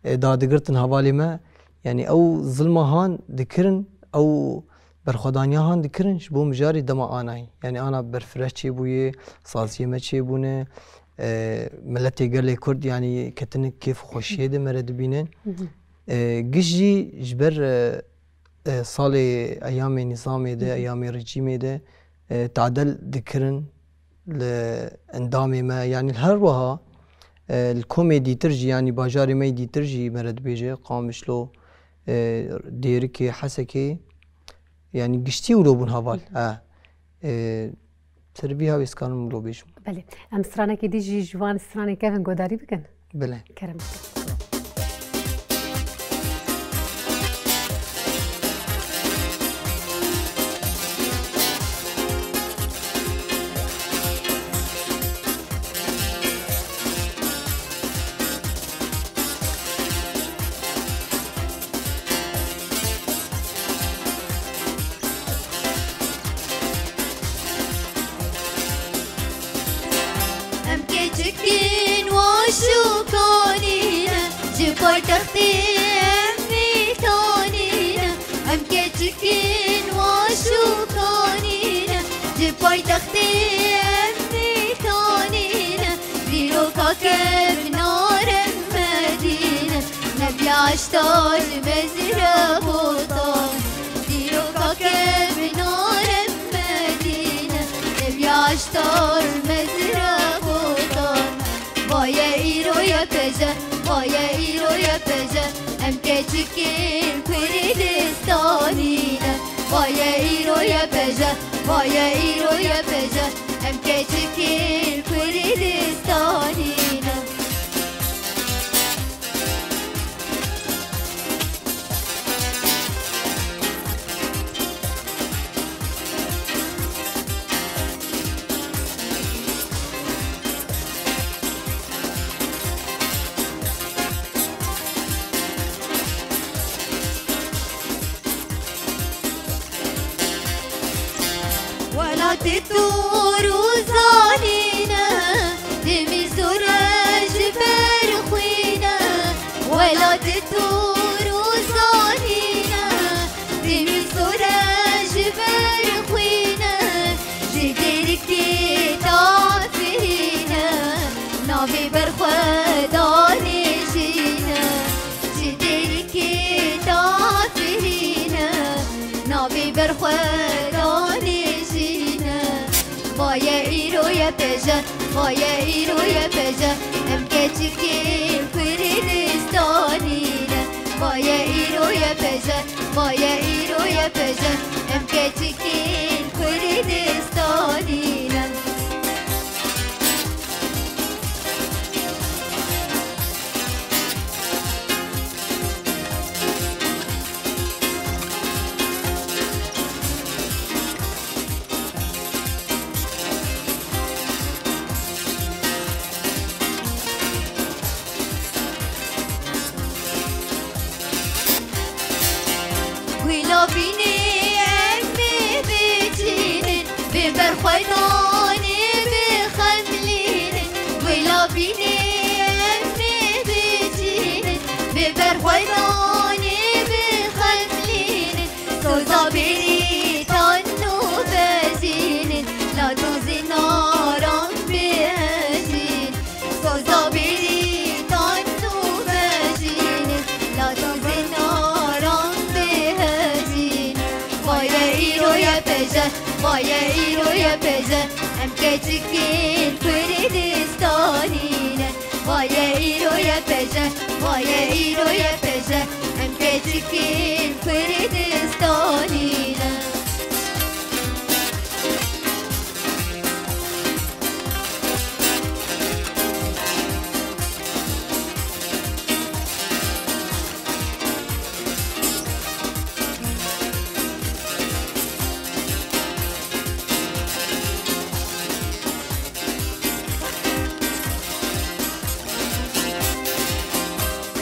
Speaker 3: دادقرتن هوالي ما يعني او ظلمه هان ذكرن او برخدانیا هان دکرنش بوم جاری دما آنای یعنی آنا برفرش چی بویه سازیه ما چی بونه ملتی گرلی کرد یعنی کتن کیف خوشیه ده مرد بینن گشی جبر سال ایام نظامی ده ایام رژیمی ده تعدل دکرن لاندام ما يعني الهروها الكوميدي ترجي يعني باجاري ميدي ترجي مرد بيجي قامش له ديركي حسكي يعني قشتي ولو بون هافال سربيها ويسكانم لو بيشم
Speaker 2: بله ام سترانه كي ديجي جوان سترانه كيفن قداري بكن
Speaker 3: بله
Speaker 2: كرم
Speaker 1: تختي أمي تونينا أم كتكين واشو كونينا جباي تختي أمي تونينا ديرو كاكب نار المدينة نبي عشتاج مزرع بوطان ديرو كاكب نار المدينة نبي عشتاج مزرع بوطان بايا إيرو يا كجا بايا إيرو يا بجا أم كتشكين كردستانينا بايا إيرو يا بجا بايا إيرو يا بجا أم كتشكين كردستانينا تطور وزانينا دمي سراج برخوينا ولا تطور وزانينا دمي سراج برخوينا جديرك تعفينا نابي برخداني جينا جديرك تعفينا نابي برخداني بايا إيرو يا بجا بايا إيرو يا بجا أم كتكين كردستانينا بايا إيرو يا بجا بايا إيرو يا بجا أم كتكين كردستانينا ولا بینی امی بچینن ببر خویدانی بخملینن ولا بینی امی بچینن ببر خویدانی بخملینن سوزا بری تنو بزینن لا دوزی ناران بهجین سوزا بری تنو بزینن لا دوزی ناران بهجین وای ایروی بجه وای ایروی بجه ام کچکین کردستانینه وای ایروی بجه وای ایروی بجه ام کچکین کردستانینه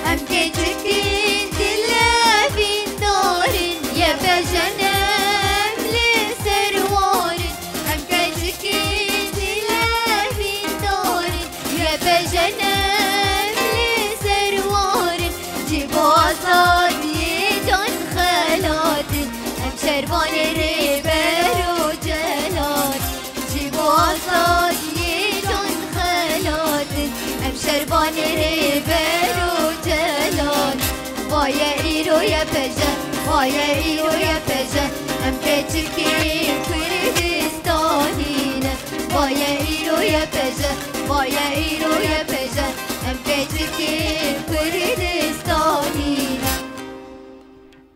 Speaker 1: ام کچکین دلابین دارین یه بجنم لسروارین ام کچکین دلابین دارین یه بجنم لسروارین جیب آزادی جان خلاتین ام شروان ریبر و جلال جیب آزادی جان خلاتین ام شروان ریبر و جلال وای ایروی بجه وای ایروی بجه ام کچکین کردستانینه وای ایروی بجه وای ایروی بجه ام کچکین کردستانینه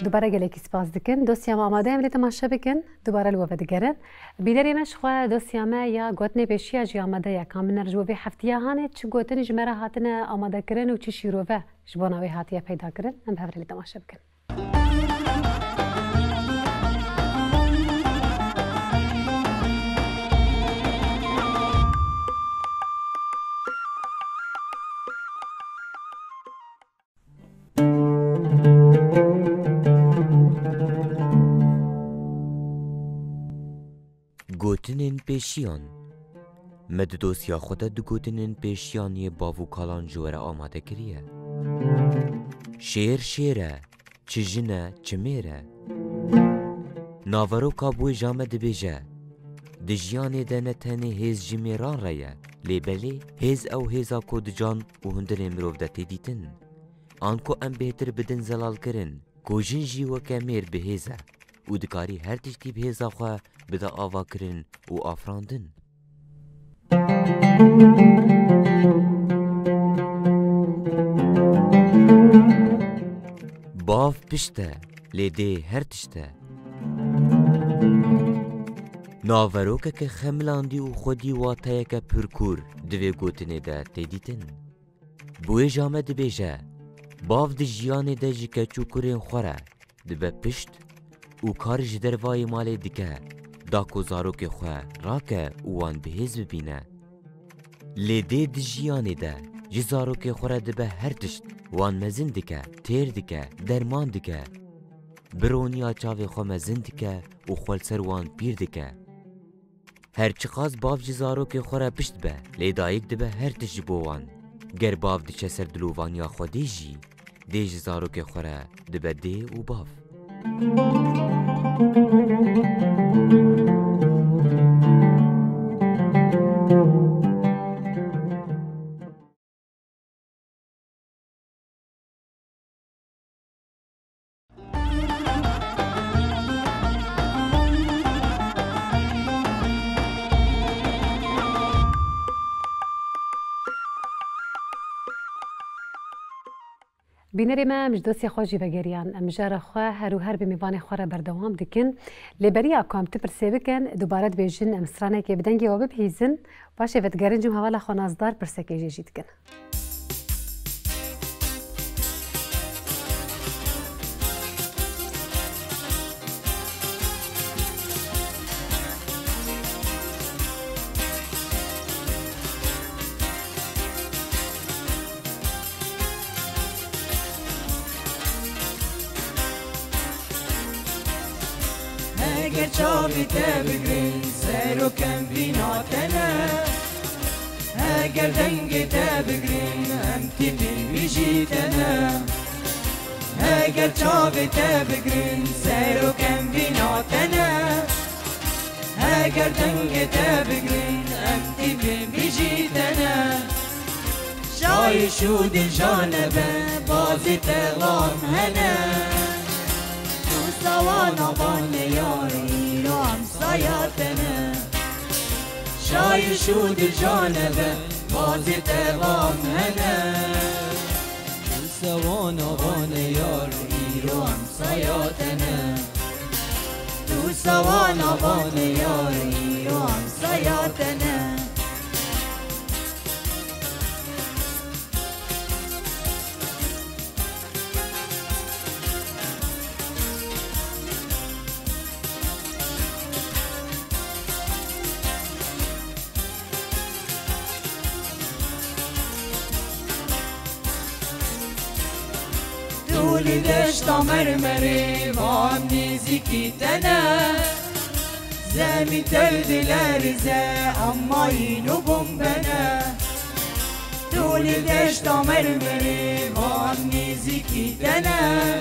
Speaker 2: دوباره گلکی سپاس دکن دوسیام آماده ام لی تماشا بکن دوباره لوه بدگرن بیداری نشخوا دوسیامه یا گوتنی پیشی جی آماده یا کامنر جووی هفتیه هانه چه گوتنی جمره هاتنه آماده کرن و چه شیروه جباناوی هاتیه پیدا کرن ام بهوره لی تماشا بکن
Speaker 8: گوتنین پیشیان مد دوسیا خود دو گوتنین پیشیانی باو کالان جوره آماده کریه شیر شیره چجنه چمیره ناورو کابوی جامه دبیجه دجیانی دنه تنه هیز جمیران رایه لیبلی هیز او هیزا کو دجان و هندر امروف دتی دیتن آنکو ام بهتر بدن زلال کرن کو جن جیوه کمیر به هیزه و دکاری هر تشتی به هیزا خواه بده آوا کرن و آفراندن باف پشته لیده هر تشته ناوروکه که خملاندی و خودی واتایه که پرکور دوی گوتنه ده تیدیتن بوی جامه ده بیجه باف ده جیانه ده جکه چوکورین خوره ده به پشت و کار جدروای مالی دکه دا کو زاروک خواه راکه وان بهیز ببینه لیده ده جیانه ده جی زاروک خوره ده به هر تشت وان مزن دکه تیر دکه درمان دکه برونیا چاوی خو مزن دکه و خولسر وان پیر دکه هر چقاز باف جی زاروک خوره پشت به لیدایک ده به هر تشت بوان گر باف ده چه سر دلووانیا خودی جی ده جی زاروک خوره ده به ده و باف
Speaker 2: بینری ما مش دوستی خوشی وگریان امجار خواه هر و هر به میوان خواه بردوام دکن لبری اکام تپرسی بکن دوباره بیجن امسرانه که بدنگی و ببهیزن باشه ودگرن جم حوالا خونازدار پرسکی جیجید کن
Speaker 9: اگر چاوی تبگرین سر و کم بیناتنه اگر دنگ تبگرین امتی بیجیتنه اگر چاوی تبگرین سر و کم بیناتنه اگر دنگ تبگرین امتی بیجیتنه شای شود جانبه بازی تغلان هنه تو سوانا بان یاری رو همسایتنه شای شود جانبه بازی تغلان هنه تو سوانا بان یاری رو همسایتنه تو سوانا بان یاری رو همسایتنه دولی دشتا مرمری با هم نیزیکی تنه زمین ترد لرزه اما اینو بمبنه دولی دشتا مرمری با هم نیزیکی تنه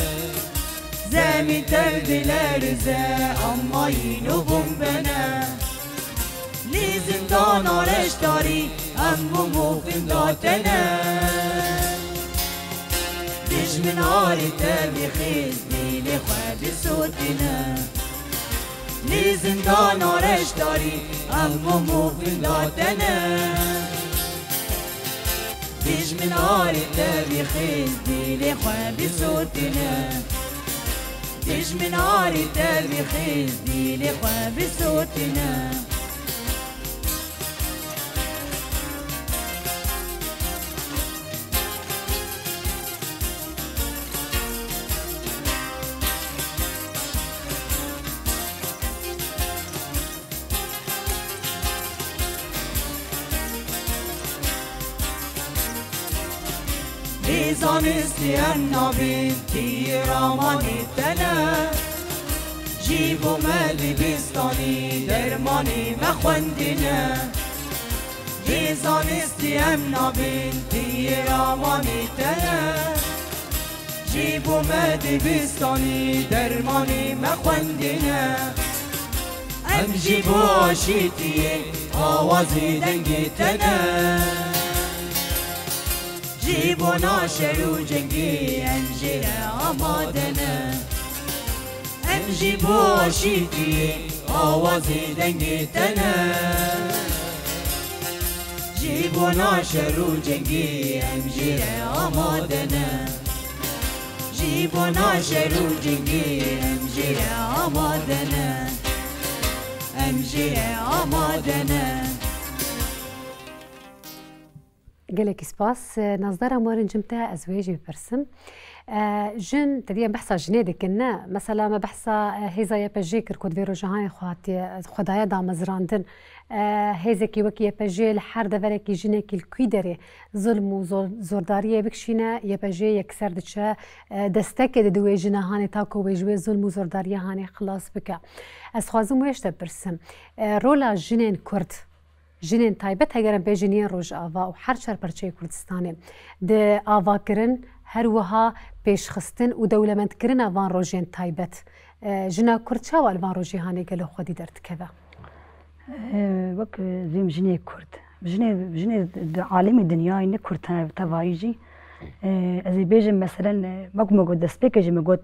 Speaker 9: زمین ترد لرزه اما اینو بمبنه لی زندان آرش داری اما موقن داتنه من عاري تابي خيزني لخواب صوتنا لي زندان ورش داري أمو في لاتنا ليش من عاري تابي خيزني لخواب صوتنا ليش من عاري تابي خيزني لخواب صوتنا زانستی النبی تیرامانی تنه جیبو ملی بیستانی درمانی مخوندینه زانستی النبی تیرامانی تنه جیبو ملی بیستانی درمانی مخوندینه ام جیبو آشیتیه آوازی دنگی تنه جیبو ناشر و جنگی انجیر آمادنه ام جیبو آشیتی آوازی دنگی تنه جیبو ناشر و جنگی انجیر آمادنه جیبو ناشر و جنگی انجیر آمادنه انجیر آمادنه
Speaker 2: قالك سباس نصدر مورن جمتا ازواجي ببرسم جن تدي بحثا جنيدي كنا مثلا ما بحثا هيزا يبجي كركود فيرو جهان خواتي خدايا دا مزراندن هيزا كي وكي يبجي الحر دفركي جنكي الكويدري ظلم وزورداريه بكشينا يبجي يكسر دشا دستك دوي جنهاني تاكو ويجوي ظلم وزورداريه هاني خلاص بك از خوازم ويش تبرسم رولا جنين كرد جنین تایبەت هەگەرە بێژنیە ڕۆژئاوا و هەر چەر پەرچەی کوردستانێ دە ئاواکردن هەروەها پێشخستن و دەولەمەندکردن ئەوان ڕۆژێن تایبەت ژنا کورد چاوە ئەوان ڕۆژی هانێکە لە خۆدی دەردکەوە
Speaker 4: وەک زیم ژنێ کورد ژنێ عالمی دنیای نە کورد تەواهیژی ئەزی بێژم مەسەرەن وەک مەگوت دەستپێکێژی مەگوت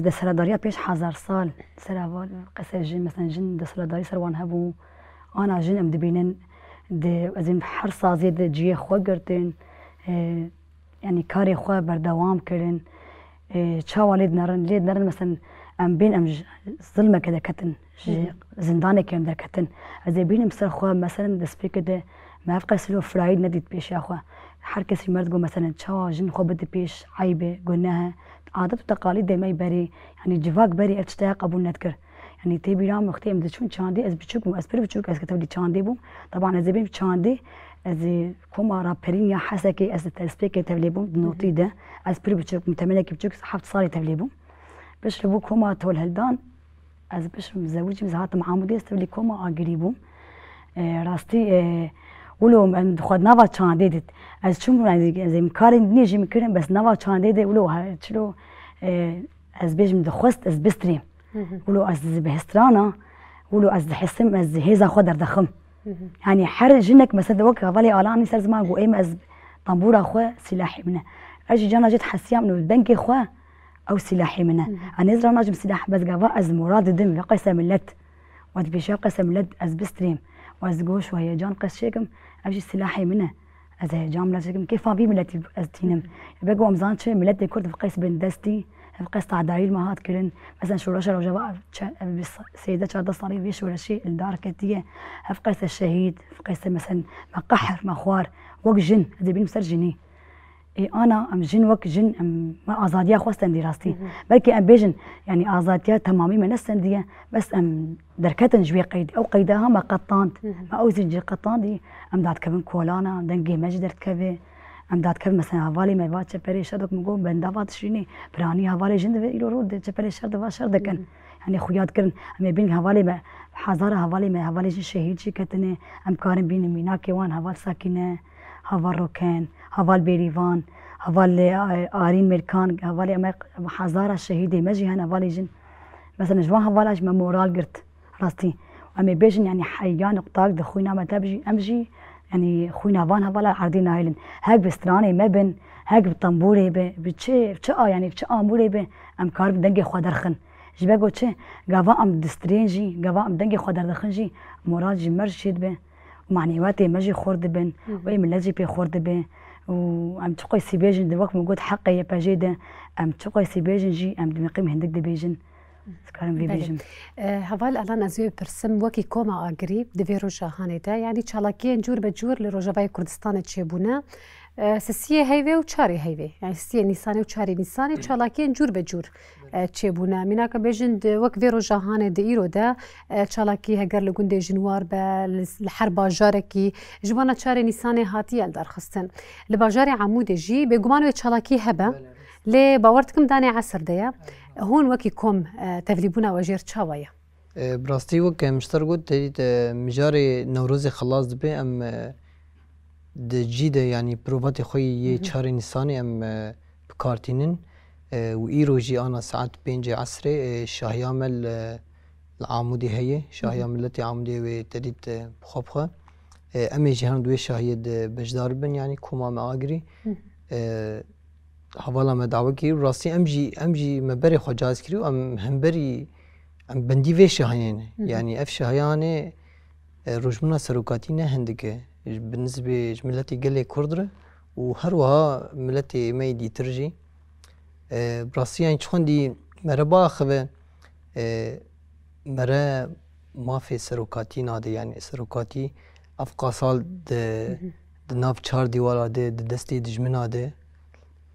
Speaker 4: دەسەرەداریە پێش 1000 سال سەراوە قەسە ژن مەسەن ژن دەسەرەداری سەروان هەبوو أنا جن أم دبينن أزين حر صازي جيه خوا قرتن يعني كاري خوا بردوام كرن شاوا ليد نرن مثلا أم بين أم ظلمة كده كتن زندانة كم در كتن أزين بين مصر خوا مثلا دسبي كده ما أفقى سلو فرايد نديت بيش يا خوا هر كسي مرد جو مثلا شاوا جن خوا بده بيش عيبة قلناها عادات وتقاليد دايما يبري يعني جواك بري ارتشتاق أبو ندكر يعني تبي رام وقتي أمد شون شاندي أز بتشوك أز بتشوك أز كتب لي شاندي بوم طبعا أز بين شاندي أز كوما رابرين يا حسكي أز تسبيك تبلي بوم نوتي ده أز بتشوك متملك بتشوك حفظ صاري تبلي بوم بس لبو كوما تول هلدان از بشم زوجي مزهات عمودي استولي كوما اقريبو راستي ولو من خد نوا چانديدت از چون از امکان نيجي مكرن بس نوا چانديد ولو چلو از بيجم دخست از بستري ولو از بهسترانا ولو از حسم از هيزا خدر دخم يعني حر جنك مثلا وقت غالي الاني سر زمان جو ايم از طنبور اخو سلاحي منه اجي جانا جيت حسيا من البنك اخو او سلاحي منه انا نزرع نجم سلاح بس قبا از مراد دم قسم ملت واد بيشا قسم ملت از بستريم واز جوش وهي جان قس شيكم اجي سلاحي منه از جام لازم كيف في ملت از تينم بقوا امزان شي ملت كرد في قيس بن دستي في قيس تعدايل ما هات كلن مثلا شو رشا وجبا سيده شاد صليب يش ولا شيء الدار كتيه في قيس الشهيد في قيس مثلا مقحر مخوار وق جن هذا بين مسرجني اي انا ام جن وق جن ام ما ازاديه خوستن دراستي بلكي ام بيجن يعني ازاديه تمامي من السنديه بس ام دركتن جوي قيد او قيدها ما قطانت ما اوزن قطان دي ام دات كبن كولانا دنجي مجدرت كبي ام دات كبن مثلا هوالي ما بات چپري شدك مگو بندافات شيني براني هوالي جند يلو رود چپري شرد وا شردكن يعني خويات كرن ام بين هوالي ما حزار هوالي ما هوالي شهيد شي كتنه ام كارم بين مينا كيوان هوال ساكنه هوال روكان هوال بيريفان هوال آرين ميركان هوالي ام حزار الشهيد مجي هنا هوالي جن مثلا جوان هوالاش ما مورال قرت راستي ام بيجن يعني حيان قطاق دخوينا ما تبجي امجي يعني خوينا فان هوالا عردين هايلن هاك بستراني ما بن هاك بطنبوري بتشي يعني بتشي اموري ب ام كارب دنجي خدرخن جباغو تشي غافا ام دسترينجي غافا ام دنجي خدرخنجي مورال جي مرشد ب ومعنوياتي ماجي خورد بن وي ملاجي بي خورد ب وام تقوي سيبيجن دلوقتي موجود حقي يا باجيده ام تقوي سيبيجن جي ام دمقيم هندك دبيجن سكارم في بيجن
Speaker 2: هوال الان ازوی پرسم وکی کوما اگریب دوی روجاهانه ده یعنی چالاکیان جور به جور لروجاوای کردستان چبونه سسیه هیوی و چاری هیوی یعنی سسیه نیسانی و چاری نیسانی چالاکیان جور به جور چبونه مینا که بیجن وک وی روجاهانه ده ایرو ده چالاکی هگر لگونده جنوار به الحرب باجارکی جوانا چاری نیسانی هاتی الدار خستن لباجار عمود جی به گمان و چالاکی هبه لی باورتكم داني عصر ديا هون وكي كوم تفليبونا وجير تشاويا
Speaker 3: براستي وك مشتر قلت تريد مجاري نوروزي خلاص دبي ام دجيده يعني بروفاتي خوي يشاري نساني ام بكارتينن وإيروجي انا ساعات بينجي عصري شاهيامل العامودي هي شاهيامل التي عامودي وتريد بخبخه امي جهان دوي شاهيد بجدار بن يعني كوما ماغري حوالا ما دعوه كي راسي امجي مبري خجاز كريو ام همبري ام بندي في شهيان يعني اف شهيانه رجمنا سروكاتينا هندكه بالنسبه ملتي قلي كردره وهروها ملتي ميدي ترجي براسي يعني شلون دي مربا خبه مرا ما في سروكاتينا دي يعني سروكاتي افقا سال د ناف 4 ديوار د دستي دجمنا ده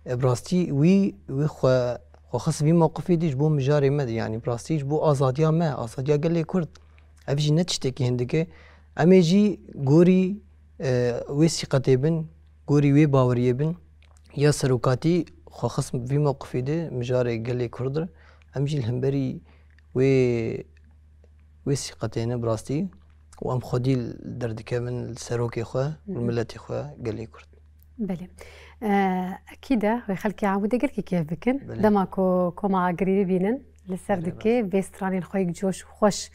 Speaker 3: براستي وي خو خاص في موقفي ديش بو مجاري مد يعني براستيش بو ازاديا ما ازاديا قال لي كرد افجي نتشتكي هندك اميجي غوري وي ثقتي بن غوري وي باوري بن يا سروكاتي خو خاص في موقفي دي مجاري قال لي كرد امجي الهمبري وي ثقتين براستي وام خدي الدردك من السروكي خو والملتي خو قال لي كرد
Speaker 2: بله اكيد ويخلكي عاوده قالك كيف بكن دماكو كوما قريبي بينن لسردكي بيسترانين خويك جوش خوش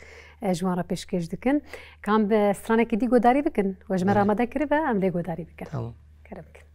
Speaker 2: جوارا بيشكيش دكن كان بسترانك دي غداري بكن وجمرا ما دكربه ام دي غداري بكن تمام كربك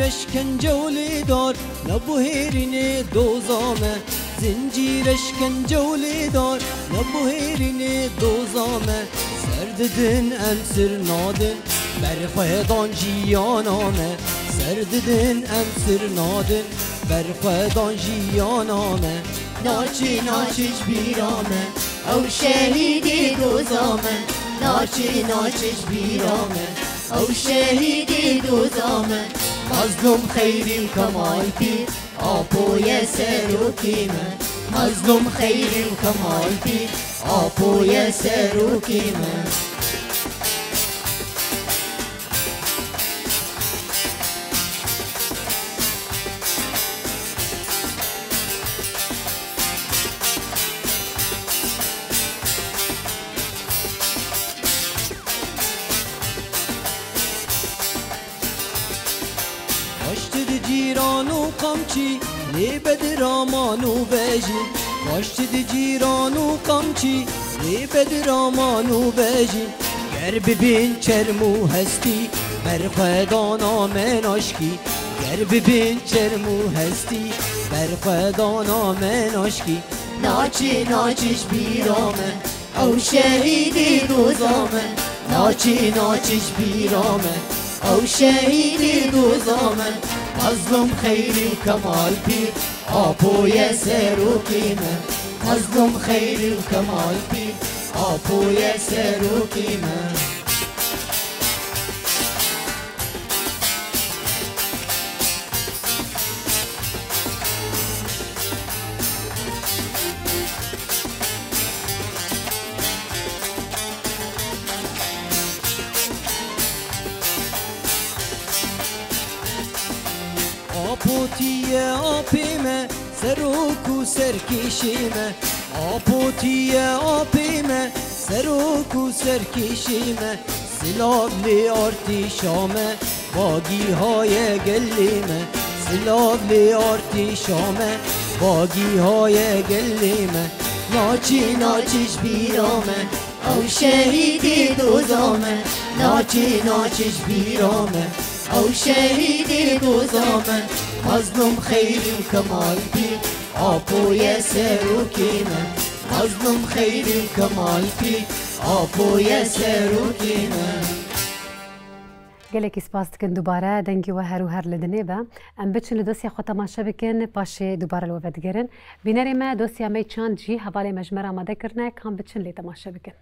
Speaker 5: اشکنجولی دار نبو هیرین دوزامه زنجیر اشکنجولی دار نبو هیرین دوزامه سرددن ام سر نادن برخوادان جیانامه سرددن ام سر نادن برخوادان جیانامه
Speaker 1: ناچی ناچش بیرامه او شهیدی دوزامه ناچی ناچش بیرامه او شهیدی دو زامن مظلوم خیری کمال پیر آپوی سروکی من مظلوم خیری کمال پیر آپوی سروکی من
Speaker 5: قمچی لی بدرامانو بجی واشت جیرانو قمچی لی بدرامانو بجی گر ببین چرمو هستی بر خدانا من آشکی گر ببین چرمو هستی بر خدانا من آشکی
Speaker 1: ناچی ناچیش بیرامه او شهیدی دوزامه ناچی ناچیش بیرامه او شهیدی دوزامه مظلوم خیری کمال پیر آپوی سروکی من مظلوم خیری کمال پیر آپوی سروکی من
Speaker 5: آپوتیه آپیمه سروکو سرکیشیمه آپوتیه آپیمه سروکو سرکیشیمه سلاب لی آرتیشامه باگی های گلیمه سلاب لی آرتیشامه باگی های گلیمه
Speaker 1: ناچی ناچیش بیرامه او شهیدی دوزامه ناچی ناچیش بیرامه او شهیدی دوزامه مظلوم خیری کمال پیر آپوی سروکی من مظلوم خیری کمال پیر آپوی سروکی من
Speaker 2: gelekî spas dikin dubare dengî we her û her li dinê be em biçin li dosya xwe temaşe bikin paşê dubare li we vedigerin bînerê me dosya me çand jî hevalê me ji me re amade kirine kan biçin lê temaşe bikin.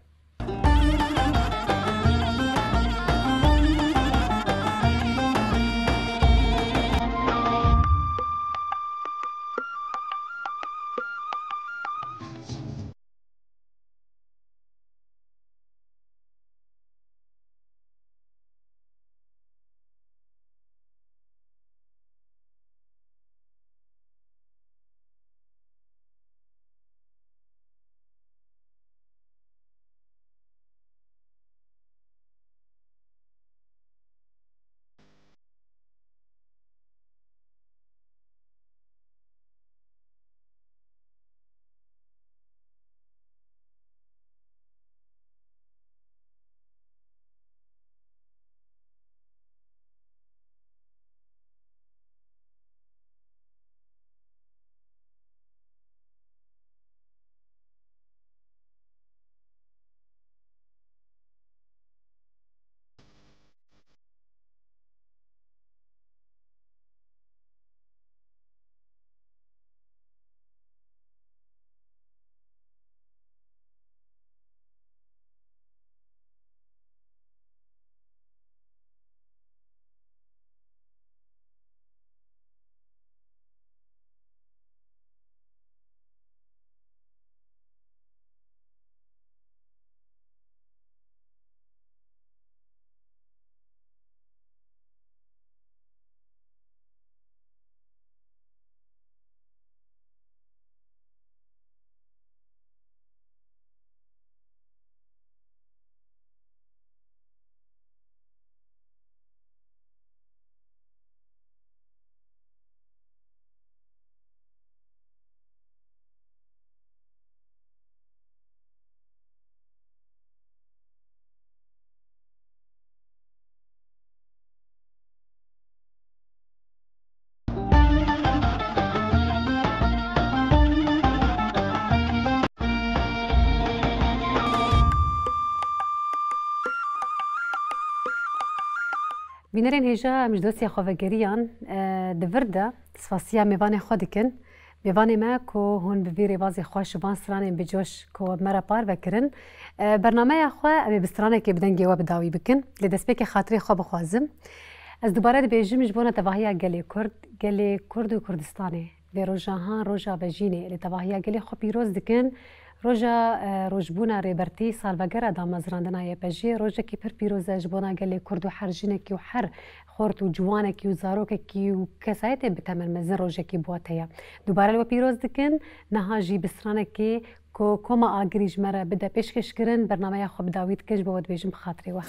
Speaker 2: Bînerên hêja em ji dosya xwevegeriyan di vir de spasiya mêvanê xwe dikin بيواني ما كو هون بفيري بازي خوش بان سرانين بجوش كو بمرا بار بكرن برنامه خو ابي بسترانه كي بدن جواب داوي بكن لدسبك خاطري خو بخوازم از دوباره بيجم جبونه تباهيا قالي كرد وكردستاني بروجاهان روجا بجيني لتباهيا قالي خو بيروز دكن روجا روجبونا ريبرتي سالفاگرا دا مزراندنا يبجي روجا كي بير بيروزا جبونا قالي كرد وحرجينه كي وحر خورت و جوانکی و زاروککی و کسایت بتمن مزن روزکی بواتیا دوباره لو پیروز دکن نهاجی بسرانکی کو کما آگریج مرا بده پیشکش کرن برنامه خوب داوید کش بود بیشم خاطری و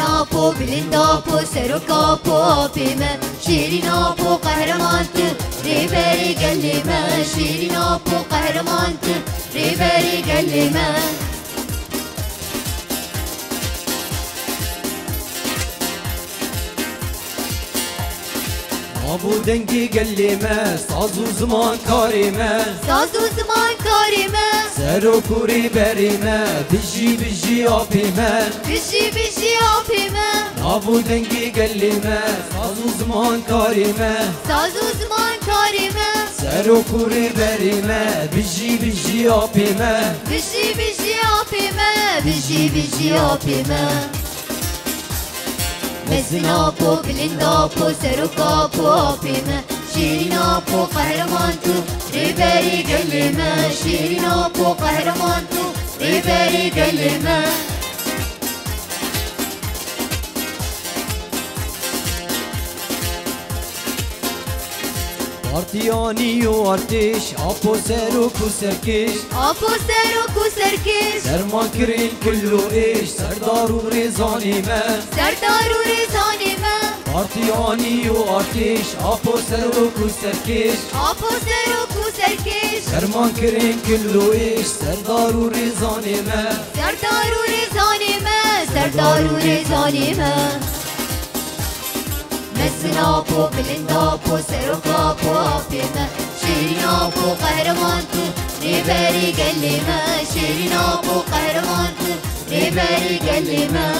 Speaker 1: ناپو بلنداپو سرکاپو آپیمه شیری ناپو قهرمانت ریبری گلیمه شیری ناپو قهرمانت ریبری گلیمه
Speaker 9: ابو دنگی گلیمه سازو زمان کاریمه
Speaker 1: سازو زمان کاریمه
Speaker 9: سرو کوری بریمه بجی آپیمه
Speaker 1: بجی آپیمه
Speaker 9: ابو دنگی گلیمه سازو زمان کاریمه
Speaker 1: سازو زمان کاریمه
Speaker 9: سرو کوری بریمه بجی آپیمه
Speaker 1: بجی آپیمه بجی آپیمه مزناپو بلنداپو سرکاپو آپیمه شیریناپو قهرمان تو ریبری گلیمه شیریناپو قهرمان تو ریبری گلیمه
Speaker 9: آرتیانی و آرتش آپو سرک و سرکش
Speaker 1: آپو سرک و سرکش
Speaker 9: درمان کرین کلو ایش سردار و ریزانی من
Speaker 1: سردار و ریزانی من
Speaker 9: آرتیانی و آرتش آپو سرک و سرکش
Speaker 1: آپو سرک و سرکش
Speaker 9: درمان کرین کلو ایش سردار و ریزانی من
Speaker 1: سردار و ریزانی من سردار و ریزانی من مزناپو بلنداپو سرکاپو آپیمه شیریناپو قهرمان تو ریبری گلیمه شیریناپو قهرمان تو ریبری گلیمه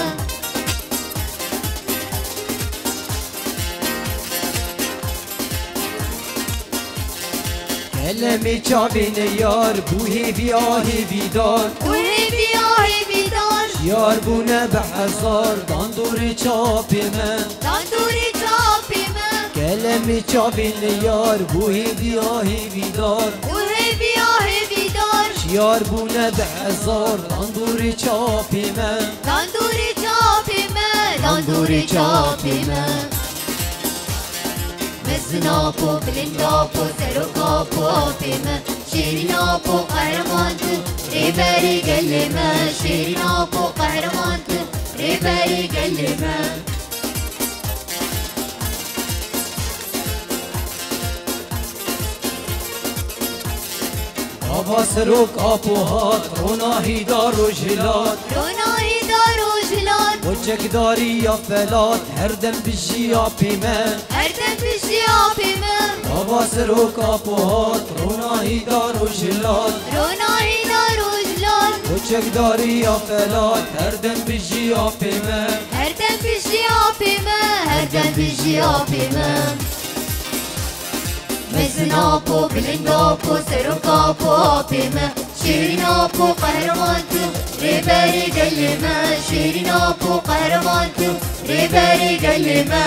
Speaker 9: کلمی چابین یار بوهی بیاهی بیدار
Speaker 1: بوهی بیاهی بیدار
Speaker 9: یار بونه به هزار داندوری چاپی من
Speaker 1: داندوری چاپی من
Speaker 9: کلمی چابین یار بوهی بیاهی بیدار
Speaker 1: بوهی بیاهی بیدار
Speaker 9: یار بونه به هزار داندوری چاپی من
Speaker 1: داندوری چاپی من داندوری چاپی من مزناپو بلنداپو سرکاپو آپیمه شیریناپو قهرمان تو ریبری گلیمه شیریناپو قهرمان تو ریبری گلیمه
Speaker 9: آبا سرک آپوهات روناهی دار و جلات
Speaker 1: روناهی دار و جلات
Speaker 9: بچک داری یا فلات هر دم بجی آپی من
Speaker 1: هر دم بجی آپی من
Speaker 9: آبا سرک آپوهات روناهی دار و جلات
Speaker 1: روناهی دار و جلات
Speaker 9: بچک داری یا فلات هر دم بجی آپی من
Speaker 1: هر دم بجی آپی من هر دم بجی آپی من مزناپو بلنداپو سرکاپو آپیمه شیریناپو قهرمان تو ریبری گلیمه شیریناپو قهرمان تو ریبری گلیمه